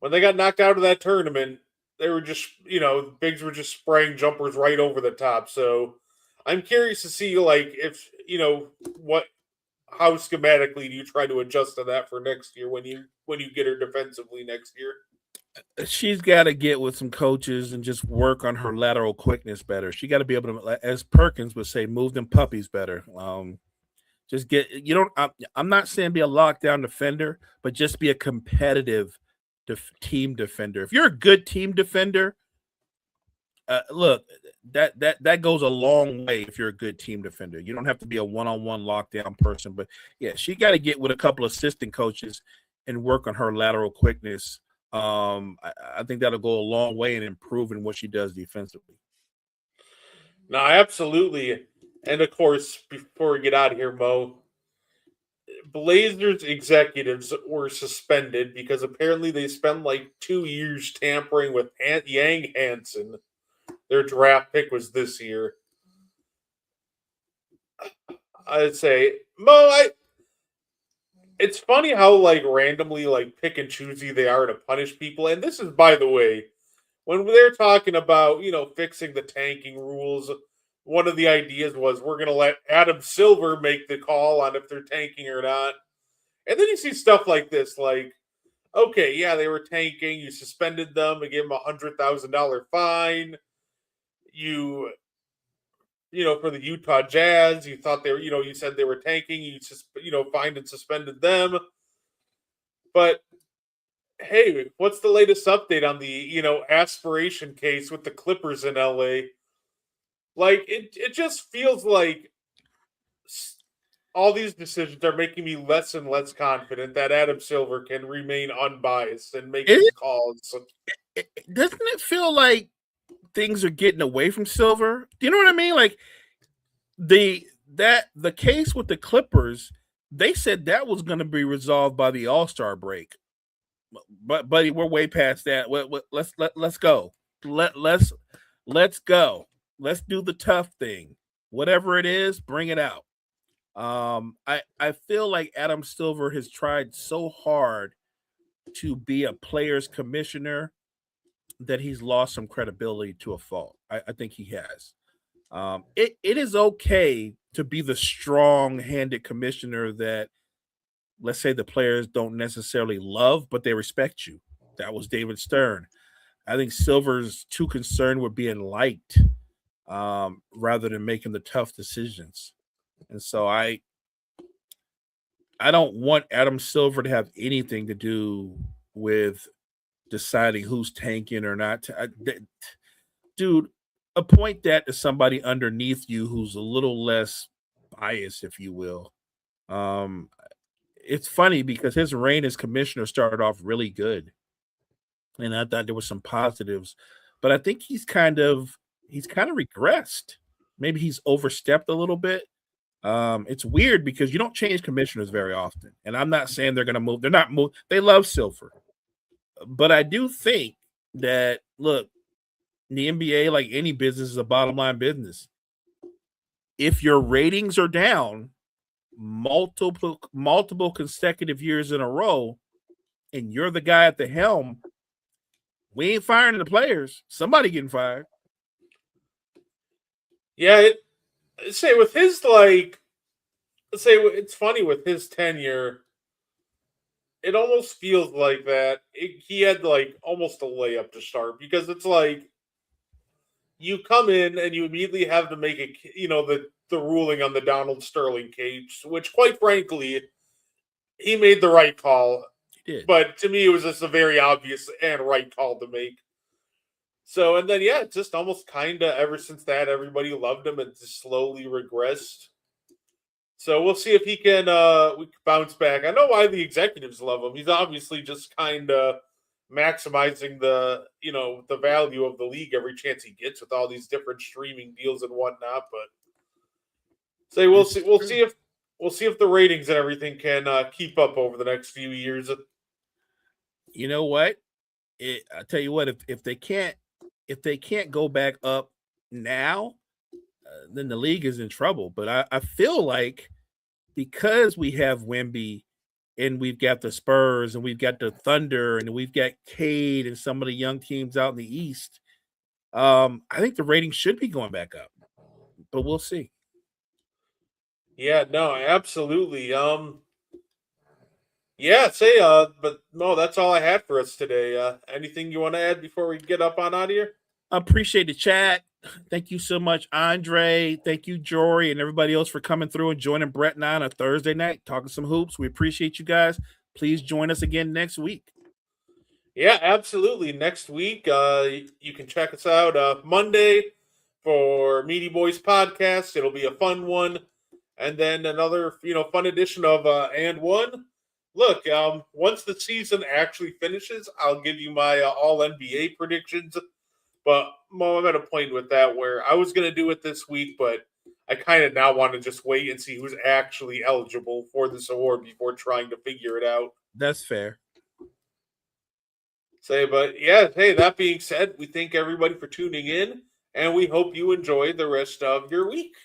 when they got knocked out of that tournament, they were just bigs were just spraying jumpers right over the top. So I'm curious to see like if what how schematically do you try to adjust to that for next year when you get her defensively next year? She's got to get with some coaches and just work on her lateral quickness better. She got to be able to, as Perkins would say, move them puppies better. Just get you don't. I'm not saying be a lockdown defender, but just be a competitive team defender. If you're a good team defender, look that goes a long way. If you're a good team defender, you don't have to be a one-on-one lockdown person. But yeah, she got to get with a couple assistant coaches and work on her lateral quickness. I think that'll go a long way in improving what she does defensively. No, absolutely. And of course, before we get out of here, Mo, Blazers executives were suspended because apparently they spent like 2 years tampering with Yang Hansen. Their draft pick was this year. I'd say, Mo, it's funny how like randomly like pick and choosy they are to punish people. And this is, by the way, when they're talking about fixing the tanking rules, one of the ideas was we're going to let Adam Silver make the call on if they're tanking or not. And then you see stuff like this, like, okay, yeah, they were tanking. You suspended them and gave them $100,000 fine. For the Utah Jazz, you thought they were, you said they were tanking. You just, fined and suspended them. But hey, what's the latest update on the, aspiration case with the Clippers in LA? Like, it just feels like all these decisions are making me less and less confident that Adam Silver can remain unbiased and make his calls. Doesn't it feel like things are getting away from Silver? Do you know what I mean? Like the case with the Clippers, they said that was going to be resolved by the All-Star break. But buddy, we're way past that. Let's go. Let's go. let's do the tough thing. Whatever it is, bring it out. I feel like Adam Silver has tried so hard to be a player's commissioner that he's lost some credibility to a fault. I think he has. It is okay to be the strong-handed commissioner that, let's say, the players don't necessarily love, but they respect you. That was David Stern. I think Silver's too concerned with being liked rather than making the tough decisions. And so I don't want Adam Silver to have anything to do with deciding who's tanking or not. Dude, appoint that to somebody underneath you who's a little less biased, if you will. It's funny because his reign as commissioner started off really good, and I thought there were some positives, but I think he's kind of regressed. Maybe he's overstepped a little bit. It's weird because you don't change commissioners very often, and I'm not saying they're going to move. They're not move. They love Silver, but I do think that look, the NBA, like any business, is a bottom line business. If your ratings are down multiple consecutive years in a row, and you're the guy at the helm, we ain't firing the players. Somebody getting fired. Yeah, say with his like, let's say it's funny with his tenure. It almost feels like that he had like almost a layup to start because it's like you come in and you immediately have to make the ruling on the Donald Sterling case, which quite frankly he made the right call. He did. But to me, it was just a very obvious and right call to make. So, and then, yeah, just almost kind of ever since that, everybody loved him and just slowly regressed. So we'll see if he can we can bounce back. I know why the executives love him. He's obviously just kind of maximizing the value of the league every chance he gets with all these different streaming deals and whatnot. But say we'll see if the ratings and everything can keep up over the next few years. You know what? I tell you what, if they can't go back up now, then the league is in trouble. But I feel like because we have Wemby and we've got the Spurs and we've got the Thunder and we've got Cade and some of the young teams out in the East, I think the ratings should be going back up. But we'll see. Yeah, no, absolutely. Yeah, but no, that's all I had for us today. Anything you want to add before we get up on out of here? I appreciate the chat. Thank you so much, Andre. Thank you, Jory, and everybody else for coming through and joining Brett and I on a Thursday night, talking some hoops. We appreciate you guys. Please join us again next week. Yeah, absolutely. Next week, you can check us out Monday for Meaty Boys podcast. It'll be a fun one, and then another fun edition of And One. Look, once the season actually finishes, I'll give you my all NBA predictions. But Mo, I'm at a point with that where I was going to do it this week, but I kind of now want to just wait and see who's actually eligible for this award before trying to figure it out. That's fair. But yeah, hey, that being said, we thank everybody for tuning in, and we hope you enjoy the rest of your week.